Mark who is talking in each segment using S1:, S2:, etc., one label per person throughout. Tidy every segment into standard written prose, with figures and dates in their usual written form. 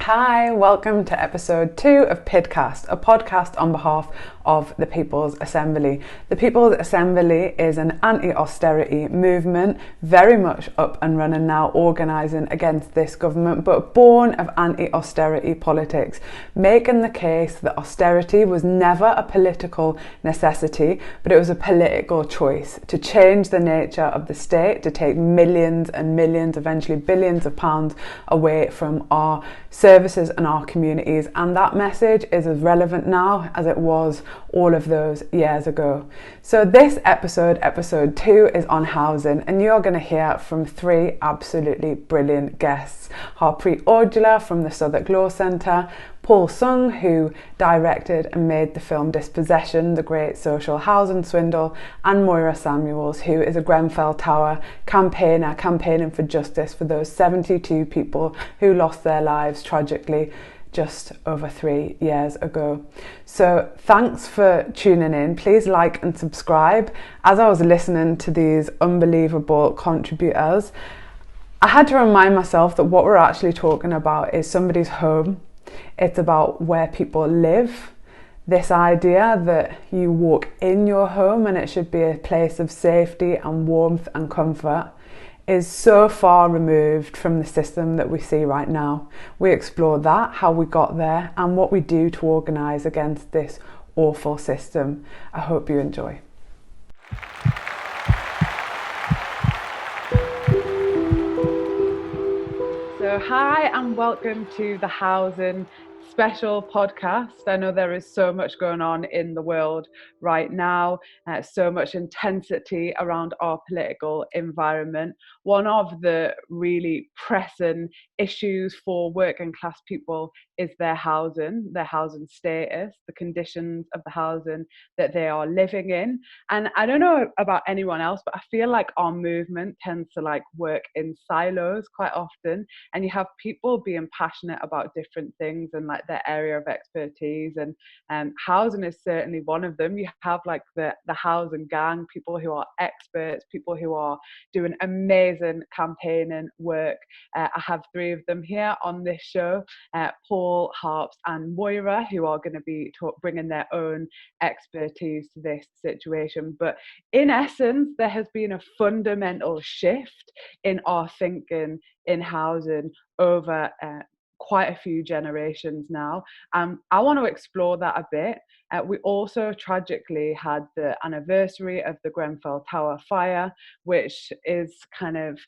S1: Hi, welcome to episode 2 of Pidcast, a podcast on behalf of the People's Assembly. The People's Assembly is an anti-austerity movement, very much up and running now, organising against this government, but born of anti-austerity politics, making the case that austerity was never a political necessity, but it was a political choice to change the nature of the state, to take millions and millions, eventually billions of pounds away from our services and our communities, and that message is as relevant now as it was all of those years ago. So this episode 2, is on housing, and you're going to hear from 3 absolutely brilliant guests. Harps Aujla from the Southwark Law Centre, Paul Sng, who directed and made the film Dispossession, the great social housing swindle, and Moyra Samuels, who is a Grenfell Tower campaigner, campaigning for justice for those 72 people who lost their lives tragically just over 3 years ago. So thanks for tuning in. Please like and subscribe. As I was listening to these unbelievable contributors, I had to remind myself that what we're actually talking about is somebody's home. It's about where people live. This idea that you walk in your home and it should be a place of safety and warmth and comfort is so far removed from the system that we see right now. We explore that, how we got there, and what we do to organise against this awful system. I hope you enjoy. So hi and welcome to the Housing Special Podcast. I know there is so much going on in the world right now, so much intensity around our political environment. One of the really pressing issues for working class people is their housing status, the conditions of the housing that they are living in. And I don't know about anyone else, but I feel like our movement tends to work in silos quite often. And you have people being passionate about different things and their area of expertise, and housing is certainly one of them. You have the housing gang, people who are experts, people who are doing amazing campaigning work. I have 3 of them here on this show, Paul, Harps and Moyra, who are going to be bringing their own expertise to this situation. But in essence, there has been a fundamental shift in our thinking in housing over quite a few generations now. I want to explore that a bit. We also tragically had the anniversary of the Grenfell Tower fire, which is kind of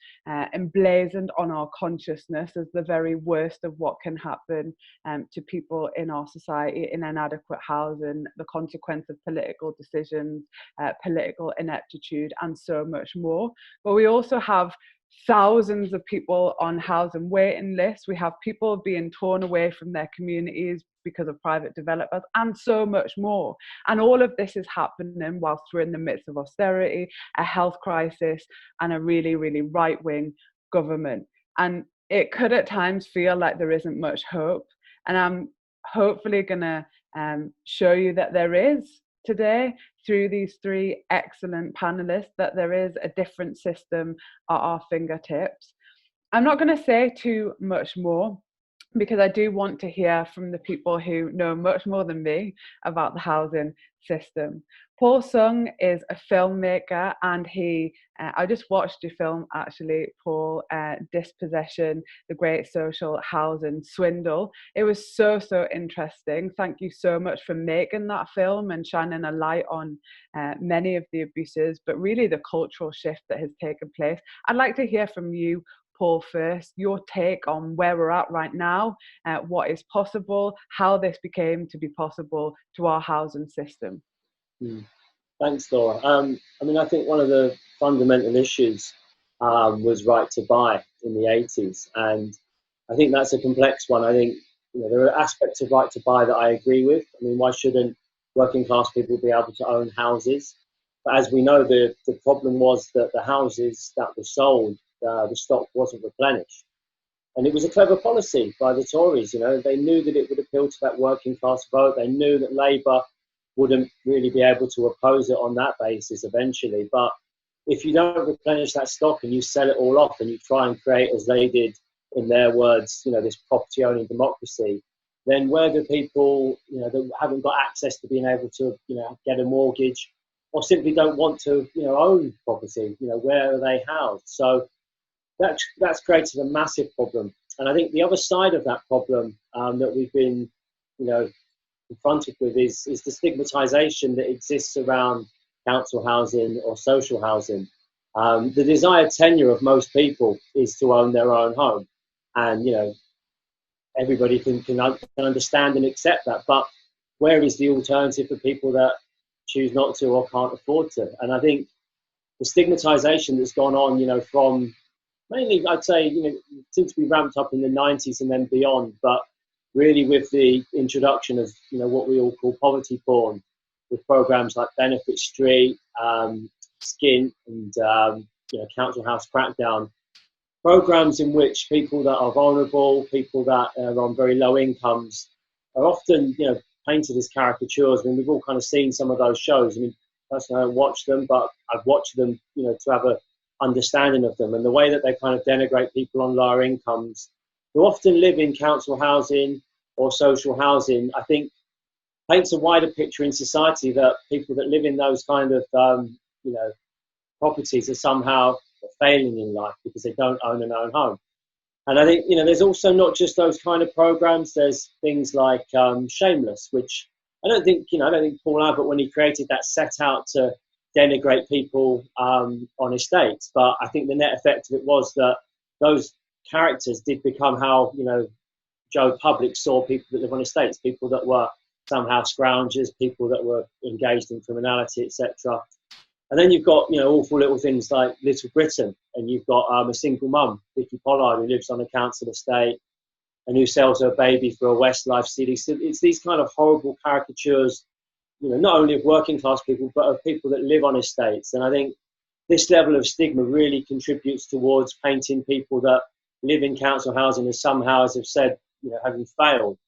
S1: emblazoned on our consciousness as the very worst of what can happen to people in our society in inadequate housing, the consequence of political decisions, political ineptitude, and so much more. But we also have thousands of people on housing waiting lists. We have people being torn away from their communities because of private developers, and so much more. And all of this is happening whilst we're in the midst of austerity, a health crisis, and a really, really right-wing government. And it could at times feel like there isn't much hope. And I'm hopefully going to show you that there is today through these 3 excellent panelists, that there is a different system at our fingertips. I'm not going to say too much more because I do want to hear from the people who know much more than me about the housing system. Paul Sng is a filmmaker, and I just watched your film actually, Paul, Dispossession, the great social housing swindle. It was so interesting. Thank you so much for making that film and shining a light on many of the abuses, but really the cultural shift that has taken place. I'd like to hear from you, Paul, first, your take on where we're at right now, what is possible, how this became to be possible to our housing system.
S2: Thanks, Laura. I think one of the fundamental issues was right to buy in the 80s, and I think that's a complex one. I think there are aspects of right to buy that I agree with. Why shouldn't working class people be able to own houses? But as we know, the problem was that the houses that were sold, the stock wasn't replenished. And it was a clever policy by the Tories. They knew that it would appeal to that working class vote. They knew that Labour wouldn't really be able to oppose it on that basis eventually. But if you don't replenish that stock and you sell it all off and you try and create, as they did in their words, this property owning democracy, then where do people, that haven't got access to being able to, get a mortgage, or simply don't want to, own property, where are they housed? So that's created a massive problem. And I think the other side of that problem that we've been, confronted with is the stigmatisation that exists around council housing or social housing. The desired tenure of most people is to own their own home, and everybody can understand and accept that. But where is the alternative for people that choose not to or can't afford to? And I think the stigmatisation that's gone on, from mainly, I'd say, seems to be ramped up in the 90s and then beyond, but really with the introduction of, what we all call poverty porn, with programs like Benefit Street, Skin, and, Council House Crackdown, programs in which people that are vulnerable, people that are on very low incomes, are often, painted as caricatures. I mean, we've all kind of seen some of those shows. I mean, personally, I don't watch them, but I've watched them, to have a understanding of them, and the way that they kind of denigrate people on lower incomes who often live in council housing or social housing, I think paints a wider picture in society that people that live in those kind of, properties are somehow failing in life because they don't own an own home. And I think, there's also not just those kind of programs. There's things like Shameless, which I don't think Paul Abbott, when he created that, set out to denigrate people on estates. But I think the net effect of it was that those characters did become how, Joe Public saw people that live on estates, people that were somehow scroungers, people that were engaged in criminality, etc. And then you've got, awful little things like Little Britain, and you've got a single mum, Vicky Pollard, who lives on a council estate and who sells her baby for a Westlife CD. So it's these kind of horrible caricatures, not only of working class people, but of people that live on estates. And I think this level of stigma really contributes towards painting people that live in council housing as somehow, as I've said, having failed.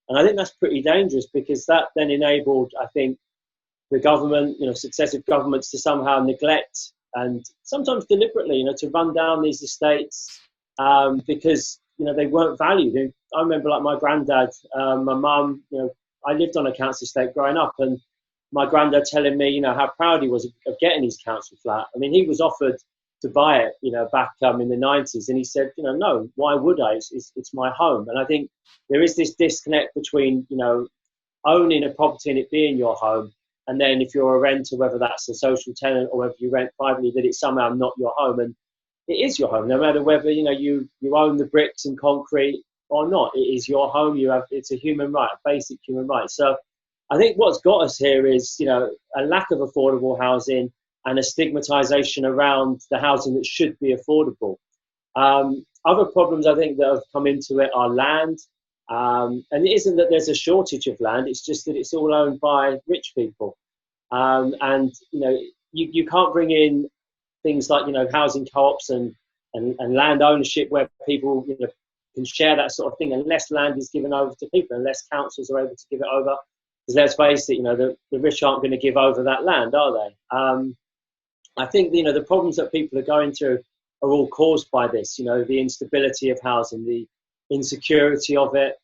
S2: And I think that's pretty dangerous, because that then enabled, I think, the government, successive governments, to somehow neglect, and sometimes deliberately, to run down these estates because, they weren't valued. And I remember, like, my granddad, my mum, I lived on a council estate growing up, and my granddad telling me, how proud he was of getting his council flat. I mean, he was offered to buy it, back in the 90s, and he said, no, why would I? It's my home. And I think there is this disconnect between, owning a property and it being your home, and then if you're a renter, whether that's a social tenant or whether you rent privately, that it's somehow not your home. And it is your home, no matter whether, you own the bricks and concrete or not. It is your home. It's a human right, a basic human right. So I think what's got us here is, a lack of affordable housing and a stigmatisation around the housing that should be affordable. Other problems, I think, that have come into it are land. And it isn't that there's a shortage of land, it's just that it's all owned by rich people. And, you can't bring in things like, housing co-ops and land ownership where people, can share that sort of thing, unless land is given over to people, unless councils are able to give it over. Because let's face it, the rich aren't going to give over that land, are they? I think, the problems that people are going through are all caused by this, the instability of housing, the insecurity of it.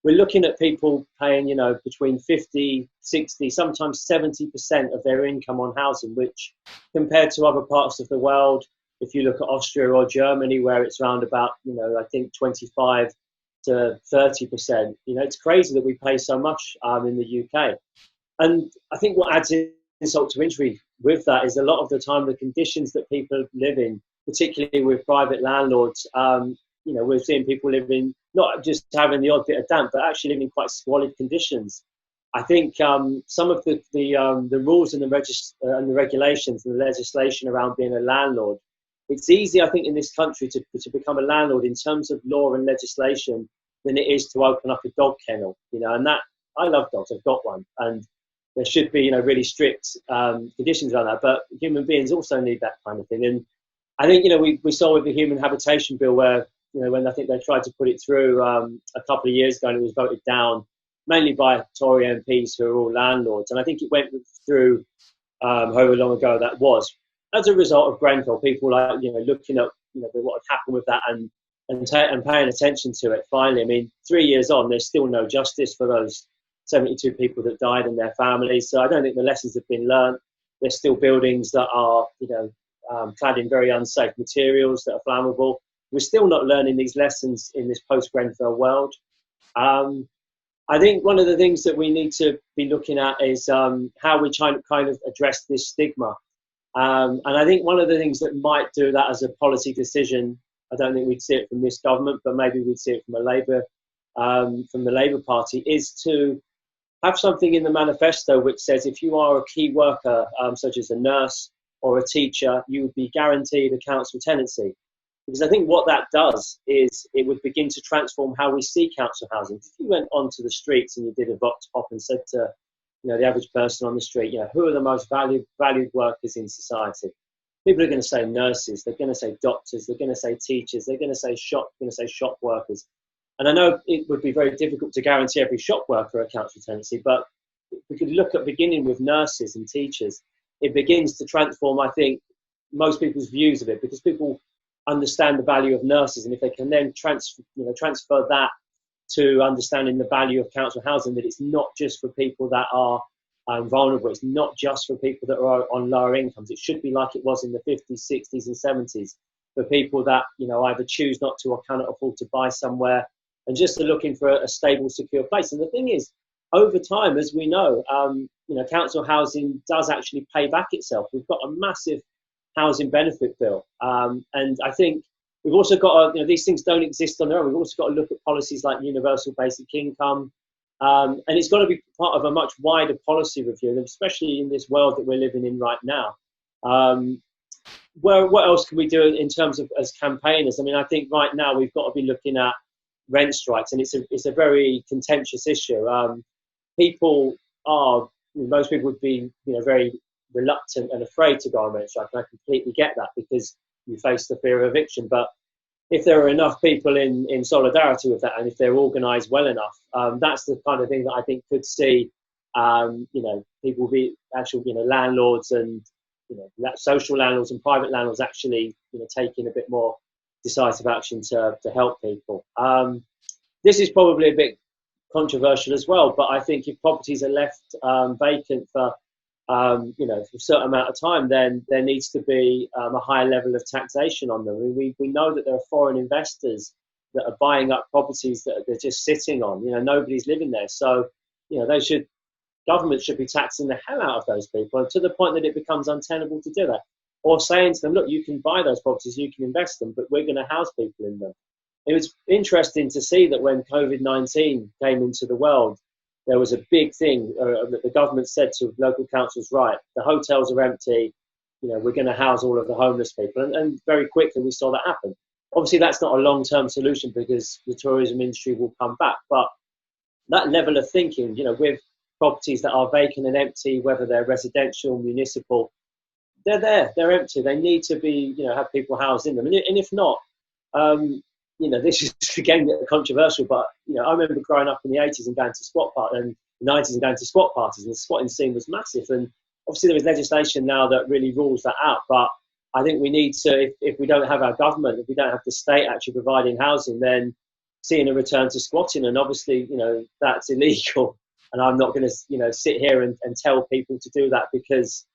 S2: We're looking at people paying, between 50, 60, sometimes 70% of their income on housing, which compared to other parts of the world, if you look at Austria or Germany, where it's around about, I think 25 to 30%, it's crazy that we pay so much in the UK. And I think what adds insult to injury with that is a lot of the time the conditions that people live in, particularly with private landlords, we're seeing people living, not just having the odd bit of damp, but actually living in quite squalid conditions. I think some of the rules and the regulations and the legislation around being a landlord, it's easy, I think, in this country to become a landlord in terms of law and legislation than it is to open up a dog kennel, and that, I love dogs, I've got one, and there should be, really strict conditions around that, but human beings also need that kind of thing. And I think, we saw with the Human Habitation Bill where, when I think they tried to put it through a couple of years ago, and it was voted down mainly by Tory MPs who are all landlords. And I think it went through however long ago that was, as a result of Grenfell, people like, looking at, what had happened with that and and paying attention to it. Finally, I mean, 3 years on, there's still no justice for those 72 people that died and their families. So I don't think the lessons have been learned. There's still buildings that are, clad in very unsafe materials that are flammable. We're still not learning these lessons in this post-Grenfell world. I think one of the things that we need to be looking at is how we try to kind of address this stigma. And I think one of the things that might do that as a policy decision, I don't think we'd see it from this government, but maybe we'd see it from from the Labour Party, is to have something in the manifesto which says if you are a key worker, such as a nurse or a teacher, you would be guaranteed a council tenancy. Because I think what that does is it would begin to transform how we see council housing. If you went onto the streets and you did a vox pop and said to the average person on the street, who are the most valued workers in society? People are going to say nurses, they're going to say doctors, they're going to say teachers, they're going to say shop workers. And I know it would be very difficult to guarantee every shop worker a council tenancy, but we could look at beginning with nurses and teachers. It begins to transform, I think, most people's views of it, because people understand the value of nurses, and if they can then transfer that to understanding the value of council housing, that it's not just for people that are vulnerable, it's not just for people that are on lower incomes. It should be like it was in the 50s, 60s and 70s, for people that either choose not to or cannot afford to buy somewhere and just are looking for a stable, secure place. And the thing is, over time, as we know, council housing does actually pay back itself. We've got a massive housing benefit bill, and I think we've also got these things don't exist on their own. We've also got to look at policies like universal basic income, and it's got to be part of a much wider policy review, especially in this world that we're living in right now. What else can we do in terms of as campaigners? I mean, I think right now we've got to be looking at rent strikes, and it's a very contentious issue. Most people would be very reluctant and afraid to go on rent strike, and I completely get that because you face the fear of eviction. But if there are enough people in solidarity with that, and if they're organised well enough, that's the kind of thing that I think could see, people be actual, landlords and social landlords and private landlords actually, taking a bit more decisive action to help people. This is probably a bit controversial as well, but I think if properties are left vacant for for a certain amount of time, then there needs to be a higher level of taxation on them. We know that there are foreign investors that are buying up properties that they're just sitting on. Nobody's living there, so government should be taxing the hell out of those people, and to the point that it becomes untenable to do that, or saying to them, look, you can buy those properties, you can invest them, but we're going to house people in them. It was interesting to see that when COVID-19 came into the world, there was a big thing that the government said to local councils, right, the hotels are empty, we're going to house all of the homeless people. And very quickly we saw that happen. Obviously, that's not a long-term solution because the tourism industry will come back. But that level of thinking, with properties that are vacant and empty, whether they're residential, municipal, they're there, they're empty. They need to be, have people housed in them. And if not, this is again controversial, but I remember growing up in the 80s and going to squat parties, and the 90s and going to squat parties, and the squatting scene was massive. And obviously there is legislation now that really rules that out. But I think we need to, if we don't have our government, if we don't have the state actually providing housing, then seeing a return to squatting. And obviously, that's illegal. And I'm not going to, sit here and tell people to do that because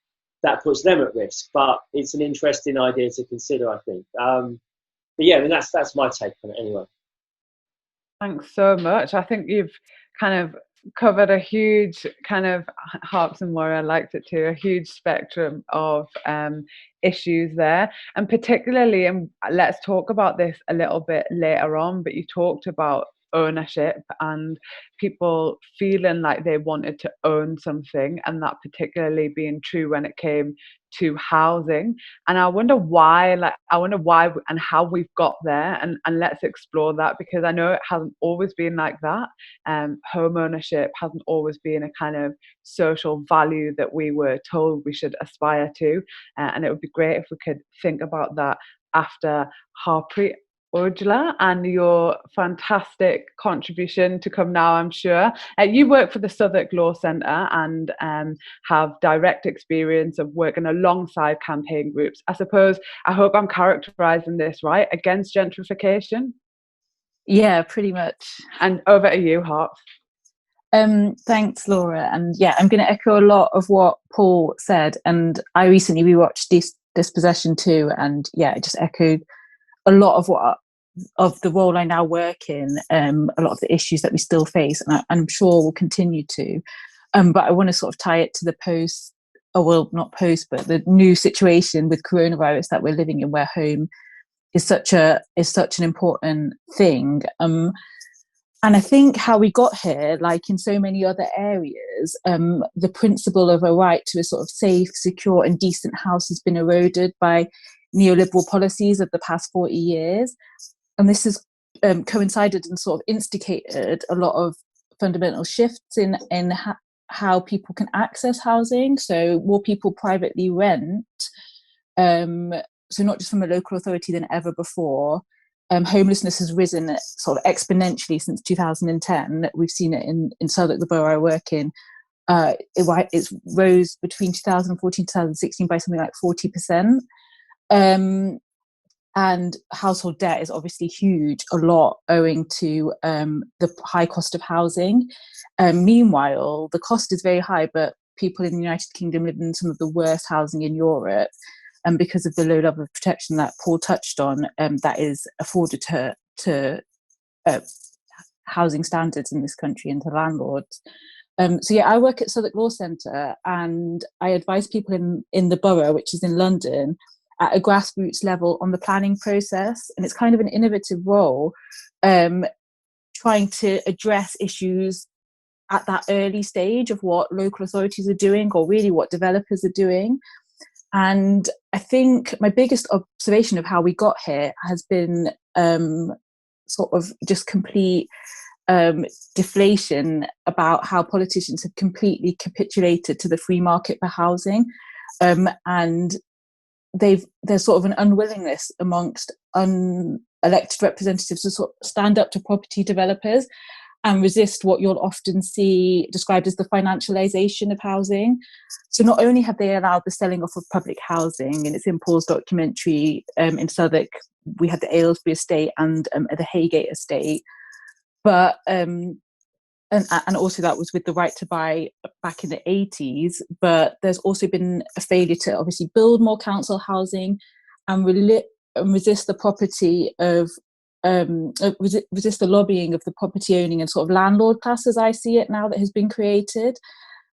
S2: that puts them at risk. But it's an interesting idea to consider, I think. But yeah, I mean, that's my take on it anyway.
S1: Thanks so much. I think you've kind of covered a huge kind of Harps and Moyra, I liked it too, a huge spectrum of issues there. And particularly, and let's talk about this a little bit later on, but you talked about ownership and people feeling like they wanted to own something, and that particularly being true when it came to housing. And I wonder why and how we've got there, and let's explore that, because I know it hasn't always been like that. Home ownership hasn't always been a kind of social value that we were told we should aspire to, and it would be great if we could think about that after Harpreet. Aujla and your fantastic contribution to come now, I'm sure. You work for the Southwark Law Centre and have direct experience of working alongside campaign groups. I hope I'm characterising this right, against gentrification.
S3: Yeah, pretty much.
S1: And over to you, Harps.
S3: Thanks, Laura. And yeah, I'm going to echo a lot of what Paul said. And I recently rewatched Dispossession too, and yeah, it just echoed a lot of the role I now work in, a lot of the issues that we still face, and I'm sure will continue to. But I want to sort of tie it to the new situation with coronavirus that we're living in, where home is such an important thing. And I think how we got here, like in so many other areas, the principle of a right to a sort of safe, secure and decent house has been eroded by neoliberal policies of the past 40 years. And this has coincided and sort of instigated a lot of fundamental shifts in how people can access housing. So more people privately rent, so not just from a local authority than ever before. Homelessness has risen sort of exponentially since 2010. We've seen it in Southwark, the borough I work in. It rose between 2014 and 2016 by something like 40%. And household debt is obviously huge, a lot owing to the high cost of housing. Meanwhile, the cost is very high, but people in the United Kingdom live in some of the worst housing in Europe. And because of the low level of protection that Paul touched on, that is afforded to housing standards in this country and to landlords. So yeah, I work at Southwark Law Centre, and I advise people in the borough, which is in London, at a grassroots level on the planning process. And it's kind of an innovative role, trying to address issues at that early stage of what local authorities are doing, or really what developers are doing. And I think my biggest observation of how we got here has been sort of just complete deflation about how politicians have completely capitulated to the free market for housing. And there's sort of an unwillingness amongst unelected representatives to sort of stand up to property developers and resist what you'll often see described as the financialisation of housing. So not only have they allowed the selling off of public housing, and it's in Paul's documentary in Southwark, we had the Aylesbury estate and the Haygate estate, but and also that was with the right to buy back in the 80s, but there's also been a failure to obviously build more council housing and resist the property of resist the lobbying of the property owning and sort of landlord class, as I see it now, that has been created.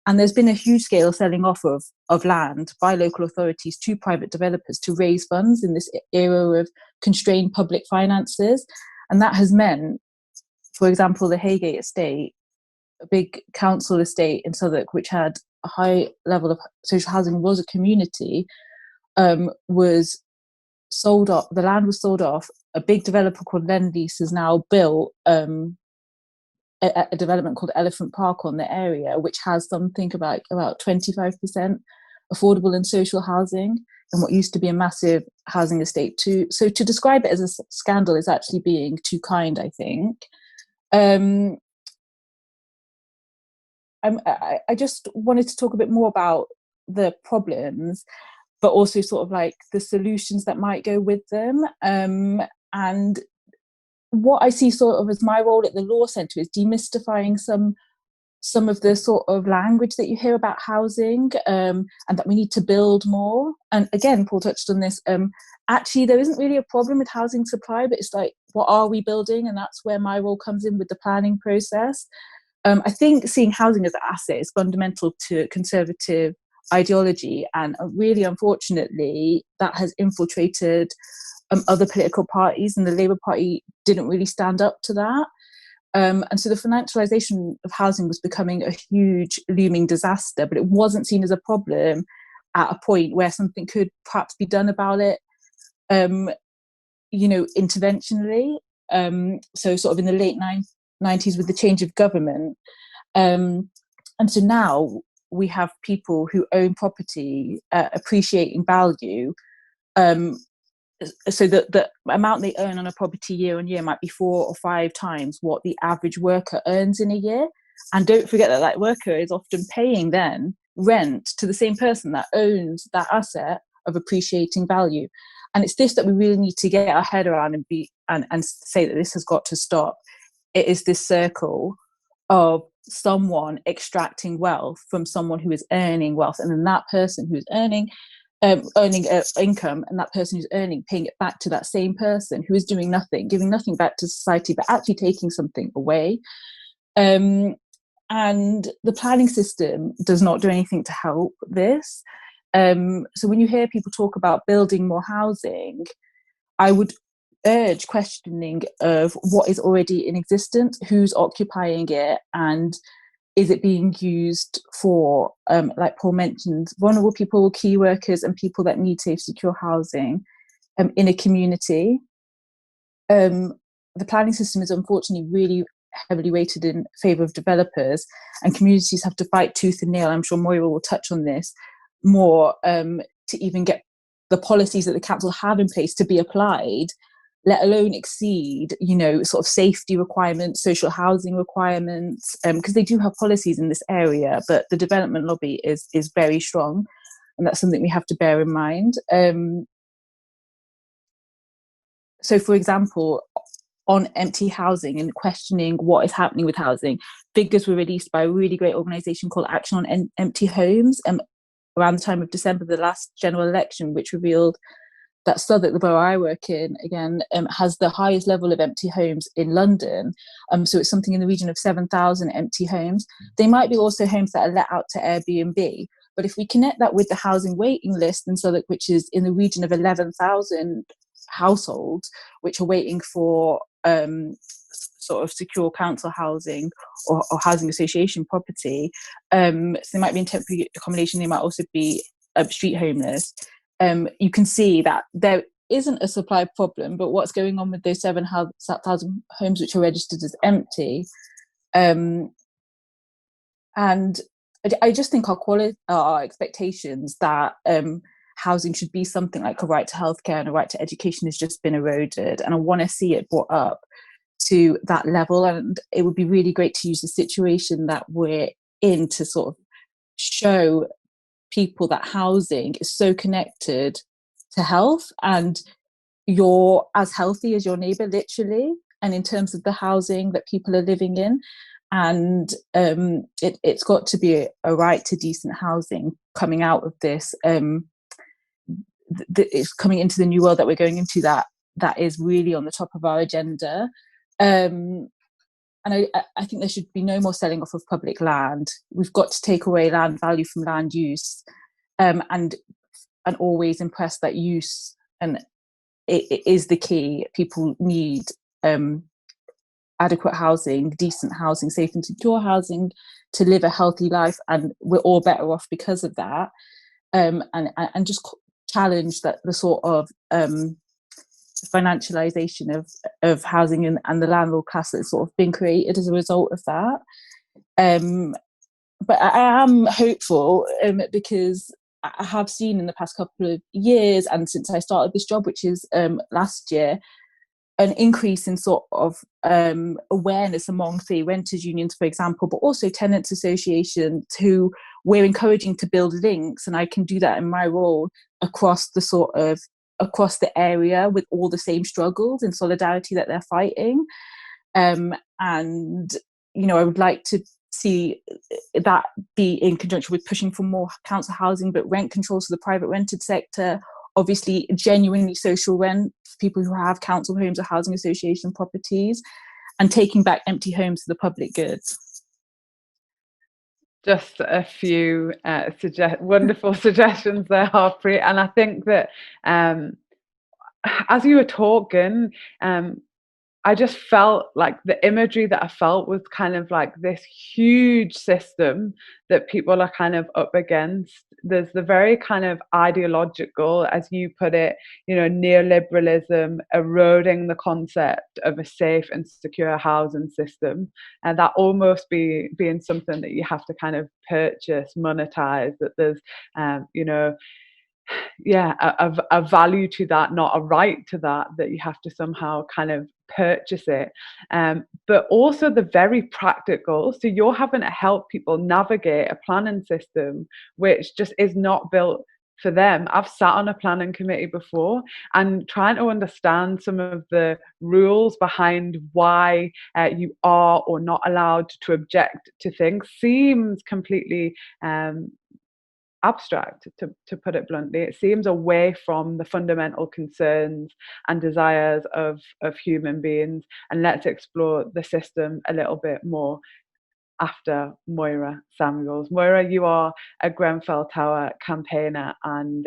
S3: And there's been a huge scale selling off of land by local authorities to private developers to raise funds in this era of constrained public finances. And that has meant, for example, the Haygate estate, a big council estate in Southwark, which had a high level of social housing, was a community, was sold off. The land was sold off. A big developer called Lendlease has now built a development called Elephant Park on the area, which has something about 25% affordable and social housing and what used to be a massive housing estate too. So to describe it as a scandal is actually being too kind, I think. I just wanted to talk a bit more about the problems, but also sort of like the solutions that might go with them. And what I see sort of as my role at the Law Centre is demystifying some of the sort of language that you hear about housing, and that we need to build more. And again, Paul touched on this. Actually, there isn't really a problem with housing supply, but it's like, what are we building? And that's where my role comes in with the planning process. I think seeing housing as an asset is fundamental to conservative ideology, and really unfortunately that has infiltrated other political parties, and the Labour Party didn't really stand up to that. And so the financialisation of housing was becoming a huge looming disaster, but it wasn't seen as a problem at a point where something could perhaps be done about it, interventionally. So sort of in the late 90s with the change of government. And so now we have people who own property appreciating value, so the amount they earn on a property year on year might be 4 or 5 times what the average worker earns in a year. And don't forget that that worker is often paying then rent to the same person that owns that asset of appreciating value. And it's this that we really need to get our head around and say that this has got to stop. It is this circle of someone extracting wealth from someone who is earning wealth, and then that person who is earning income, and that person who's earning paying it back to that same person who is doing nothing, giving nothing back to society, but actually taking something away. And the planning system does not do anything to help this. So when you hear people talk about building more housing, I would urge questioning of what is already in existence, who's occupying it, and is it being used for, like Paul mentioned, vulnerable people, key workers, and people that need safe, secure housing in a community. The planning system is unfortunately really heavily weighted in favour of developers, and communities have to fight tooth and nail. I'm sure Moira will touch on this more, to even get the policies that the council have in place to be applied, let alone exceed, sort of safety requirements, social housing requirements, because they do have policies in this area, but the development lobby is very strong, and that's something we have to bear in mind. So, for example, on empty housing and questioning what is happening with housing, figures were released by a really great organisation called Action on Empty Homes around the time of December, the last general election, which revealed that Southwark, the borough I work in, again, has the highest level of empty homes in London. So it's something in the region of 7,000 empty homes. They might be also homes that are let out to Airbnb. But if we connect that with the housing waiting list in Southwark, which is in the region of 11,000 households, which are waiting for sort of secure council housing or housing association property, so they might be in temporary accommodation, they might also be street homeless. You can see that there isn't a supply problem, but what's going on with those 7,000 homes which are registered as empty? And I just think our expectations that housing should be something like a right to healthcare and a right to education has just been eroded, and I want to see it brought up to that level. And it would be really great to use the situation that we're in to sort of show people that housing is so connected to health, and you're as healthy as your neighbour, literally, and in terms of the housing that people are living in. And it's got to be a right to decent housing coming out of this. It's coming into the new world that we're going into, that is really on the top of our agenda. And I think there should be no more selling off of public land. We've got to take away land value from land use, and always impress that use, and it is the key. People need adequate housing, decent housing, safe and secure housing to live a healthy life, and we're all better off because of that. And just challenge that the sort of financialization of housing and the landlord class that's sort of been created as a result of that. But I am hopeful, because I have seen in the past couple of years, and since I started this job, which is last year, an increase in sort of awareness among, say, renters unions, for example, but also tenants associations, who we're encouraging to build links, and I can do that in my role across the area with all the same struggles in solidarity that they're fighting. And I would like to see that be in conjunction with pushing for more council housing, but rent controls for the private rented sector, obviously genuinely social rent for people who have council homes or housing association properties, and taking back empty homes to the public good.
S1: Just a few wonderful suggestions there, Harpreet. And I think that as you were talking, I just felt like the imagery that I felt was kind of like this huge system that people are kind of up against. There's the very kind of ideological, as you put it, neoliberalism eroding the concept of a safe and secure housing system, and that almost being something that you have to kind of purchase, monetize, that there's, a value to that, not a right to that, that you have to somehow kind of purchase it. But also the very practical, so you're having to help people navigate a planning system which just is not built for them. I've sat on a planning committee before, and trying to understand some of the rules behind why you are or not allowed to object to things seems completely abstract, to put it bluntly. It seems away from the fundamental concerns and desires of human beings. And let's explore the system a little bit more after Moyra Samuels. Moyra, you are a Grenfell Tower campaigner, and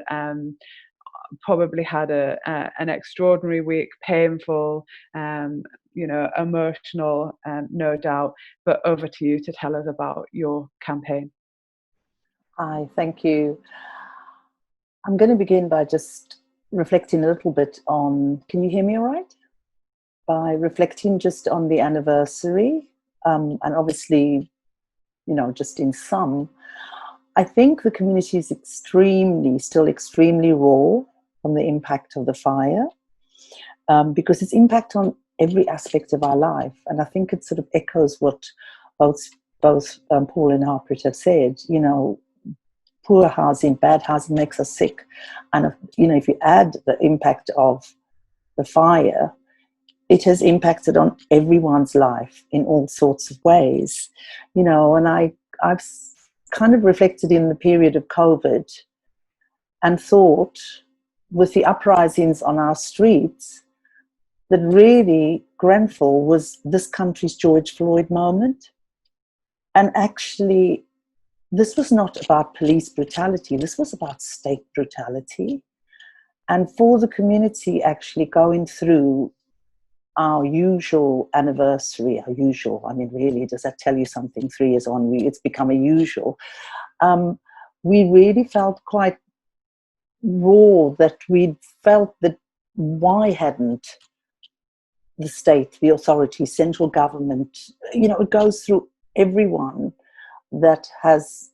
S1: probably had an extraordinary week, painful, emotional, no doubt. But over to you to tell us about your campaign.
S4: Hi, thank you. I'm going to begin by just reflecting a little bit on, can you hear me all right? By reflecting just on the anniversary, and obviously, just in sum, I think the community is still extremely raw from the impact of the fire, because its impact on every aspect of our life. And I think it sort of echoes what both Paul and Harpreet have said. Poor housing, bad housing makes us sick. And, if you add the impact of the fire, it has impacted on everyone's life in all sorts of ways. And I've kind of reflected in the period of COVID and thought, with the uprisings on our streets, that really Grenfell was this country's George Floyd moment. And actually, this was not about police brutality. This was about state brutality. And for the community actually going through our usual anniversary, really, does that tell you something? 3 years on, it's become a usual. We really felt quite raw, that we felt that why hadn't the state, the authority, central government, it goes through everyone that has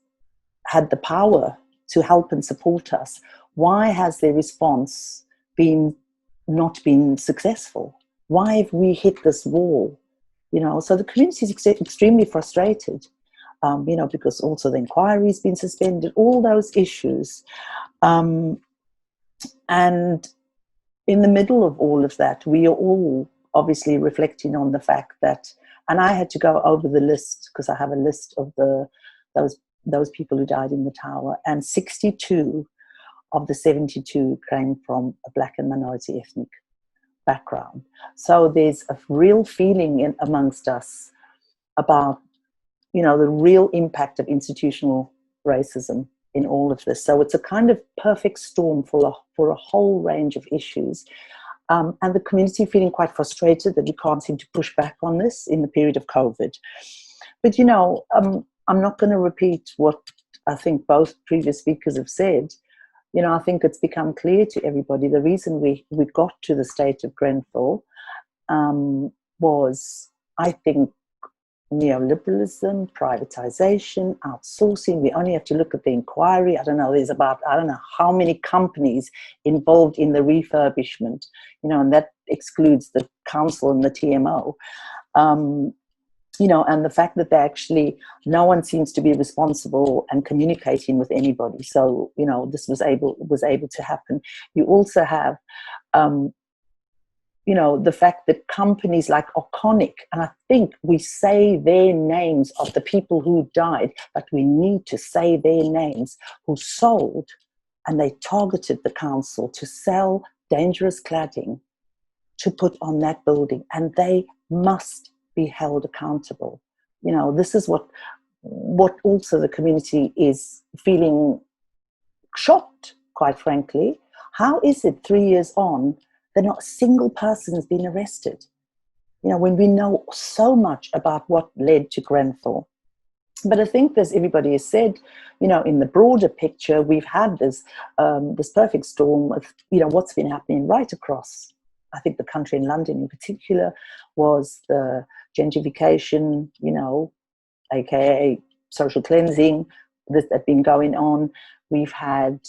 S4: had the power to help and support us. Why has their response not been successful? Why have we hit this wall? So the community is extremely frustrated, because also the inquiry's been suspended, all those issues. And in the middle of all of that, we are all obviously reflecting on the fact that, and I had to go over the list because I have a list of those people who died in the tower, and 62 of the 72 came from a Black and minority ethnic background. So there's a real feeling amongst us about, the real impact of institutional racism in all of this. So it's a kind of perfect storm for a whole range of issues. And the community feeling quite frustrated that we can't seem to push back on this in the period of COVID. But, I'm not going to repeat what I think both previous speakers have said. I think it's become clear to everybody the reason we got to the state of Grenfell was, I think, neoliberalism, privatization, outsourcing. We only have to look at the inquiry. I don't know how many companies involved in the refurbishment, and that excludes the council and the TMO. And the fact that no one seems to be responsible and communicating with anybody. So, this was able to happen. You also have, the fact that companies like Oconic, and I think we say their names of the people who died, but we need to say their names, who sold, and they targeted the council to sell dangerous cladding to put on that building, and they must be held accountable. This is what also the community is feeling shocked, quite frankly. How is it 3 years on that not a single person has been arrested? When we know so much about what led to Grenfell. But I think, as everybody has said, in the broader picture, we've had this perfect storm of, what's been happening right across, I think, the country, in London in particular, was the gentrification, aka social cleansing, that had been going on. We've had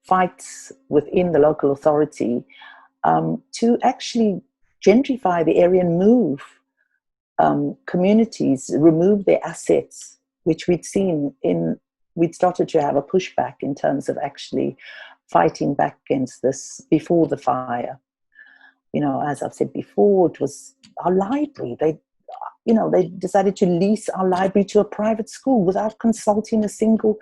S4: fights within the local authority to actually gentrify the area and move communities, remove their assets, which we'd started to have a pushback in terms of actually fighting back against this before the fire. As I've said before, it was our library. They decided to lease our library to a private school without consulting a single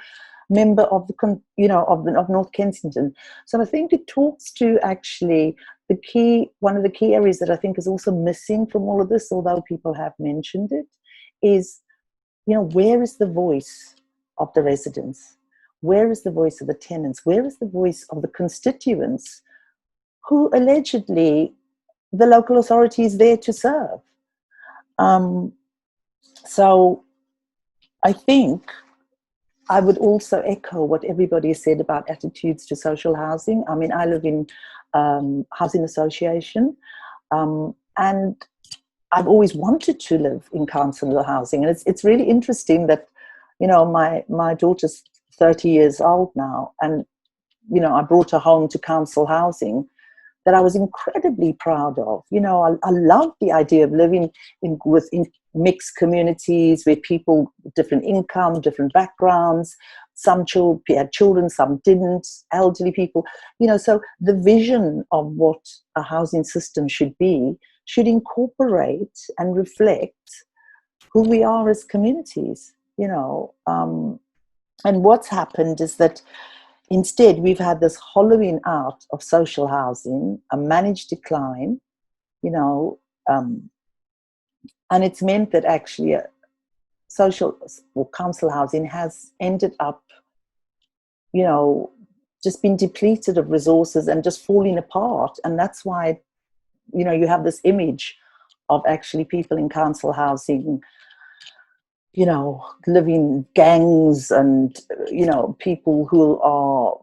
S4: member of of North Kensington. So I think it talks to actually one of the key areas that I think is also missing from all of this, although people have mentioned it, is, where is the voice of the residents? Where is the voice of the tenants? Where is the voice of the constituents who allegedly the local authority is there to serve? So I think I would also echo what everybody said about attitudes to social housing. I mean, I live in housing association, and I've always wanted to live in council housing. And it's really interesting that, my daughter's 30 years old now, and, I brought her home to council housing that I was incredibly proud of. I love the idea of living in mixed communities where people, different income, different backgrounds, some had children, some didn't, elderly people, so the vision of what a housing system should be should incorporate and reflect who we are as communities, and what's happened is that instead, we've had this hollowing out of social housing, a managed decline, and it's meant that actually social or council housing has ended up, just been depleted of resources and just falling apart. And that's why, you have this image of actually people in council housing, living gangs and, people who are,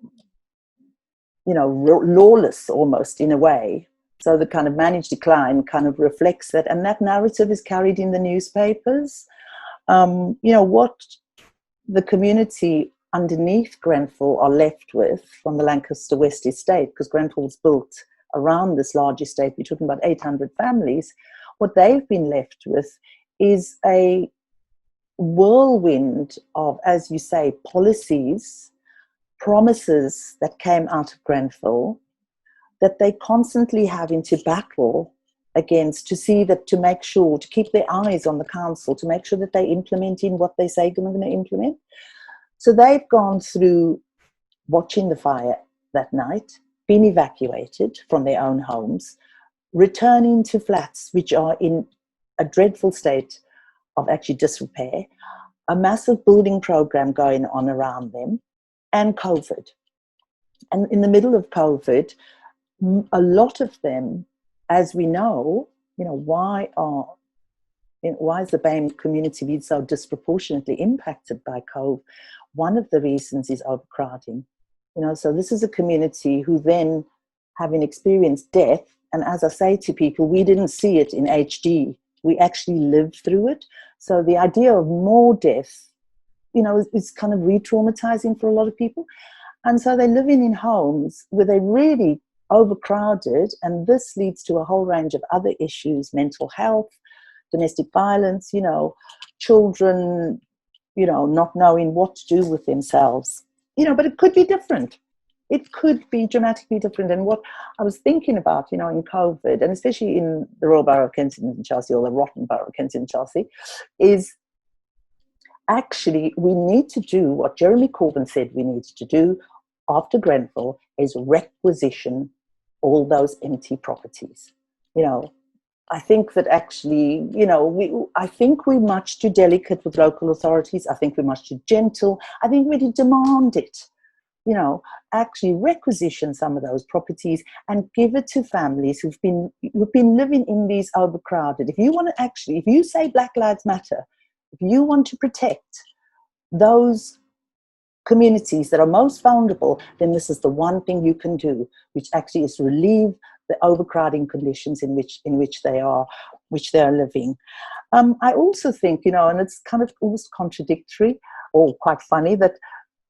S4: lawless almost in a way. So the kind of managed decline kind of reflects that. And that narrative is carried in the newspapers. What the community underneath Grenfell are left with from the Lancaster West estate, because Grenfell's built around this large estate, we're talking about 800 families, what they've been left with is a whirlwind of, as you say, policies, promises that came out of Grenfell that they constantly having to battle against to make sure, to keep their eyes on the council, to make sure that they implement in what they say they're going to implement. So they've gone through watching the fire that night, been evacuated from their own homes, returning to flats which are in a dreadful state of actually disrepair, a massive building program going on around them, and COVID. And in the middle of COVID, a lot of them, as we know, why is the BAME community being so disproportionately impacted by COVID? One of the reasons is overcrowding. So this is a community who then, having experienced death, and as I say to people, we didn't see it in HD. We actually lived through it. So the idea of more death, is kind of re-traumatizing for a lot of people. And so they're living in homes where they're really overcrowded, and this leads to a whole range of other issues, mental health, domestic violence, children, not knowing what to do with themselves, but it could be different. It could be dramatically different. And what I was thinking about, in COVID, and especially in the Royal Borough of Kensington and Chelsea, or the rotten Borough of Kensington and Chelsea, is actually we need to do what Jeremy Corbyn said we needed to do after Grenfell, is requisition all those empty properties. I think that actually, I think we're much too delicate with local authorities. I think we're much too gentle. I think we need to demand it. Actually requisition some of those properties and give it to families who've been living in these overcrowded. If you say Black Lives Matter, if you want to protect those communities that are most vulnerable, then this is the one thing you can do, which actually is relieve the overcrowding conditions in which they are living. I also think, and it's kind of almost contradictory or quite funny, that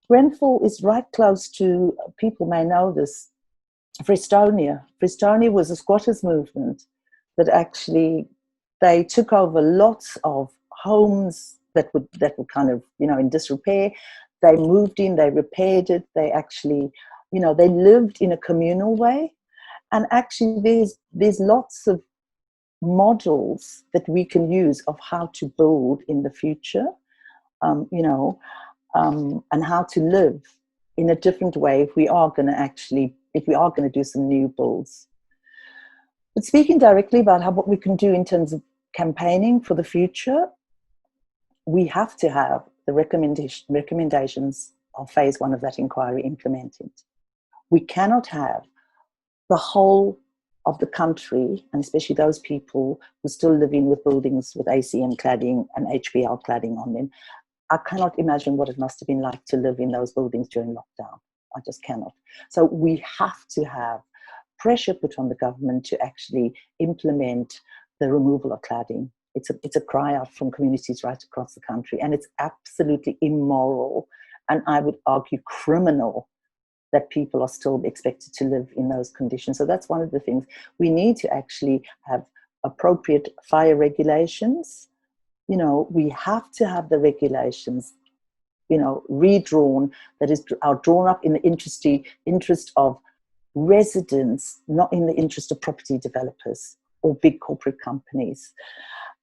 S4: Grenfell is right close to, people may know this, Frestonia. Frestonia was a squatters movement that actually, they took over lots of homes that were kind of, in disrepair. They moved in, they repaired it, they actually, they lived in a communal way. And actually there's lots of models that we can use of how to build in the future, and how to live in a different way if we are going to do some new builds. But speaking directly about what we can do in terms of campaigning for the future, we have to have the recommendations of phase 1 of that inquiry implemented. We cannot have the whole of the country, and especially those people who still live in with buildings with ACM cladding and HPL cladding on them. I cannot imagine what it must have been like to live in those buildings during lockdown. I just cannot. So we have to have pressure put on the government to actually implement the removal of cladding. It's a cry out from communities right across the country, and it's absolutely immoral, and I would argue criminal, that people are still expected to live in those conditions. So that's one of the things. We need to actually have appropriate fire regulations. We have to have the regulations, redrawn, that are drawn up in the interest of residents, not in the interest of property developers or big corporate companies.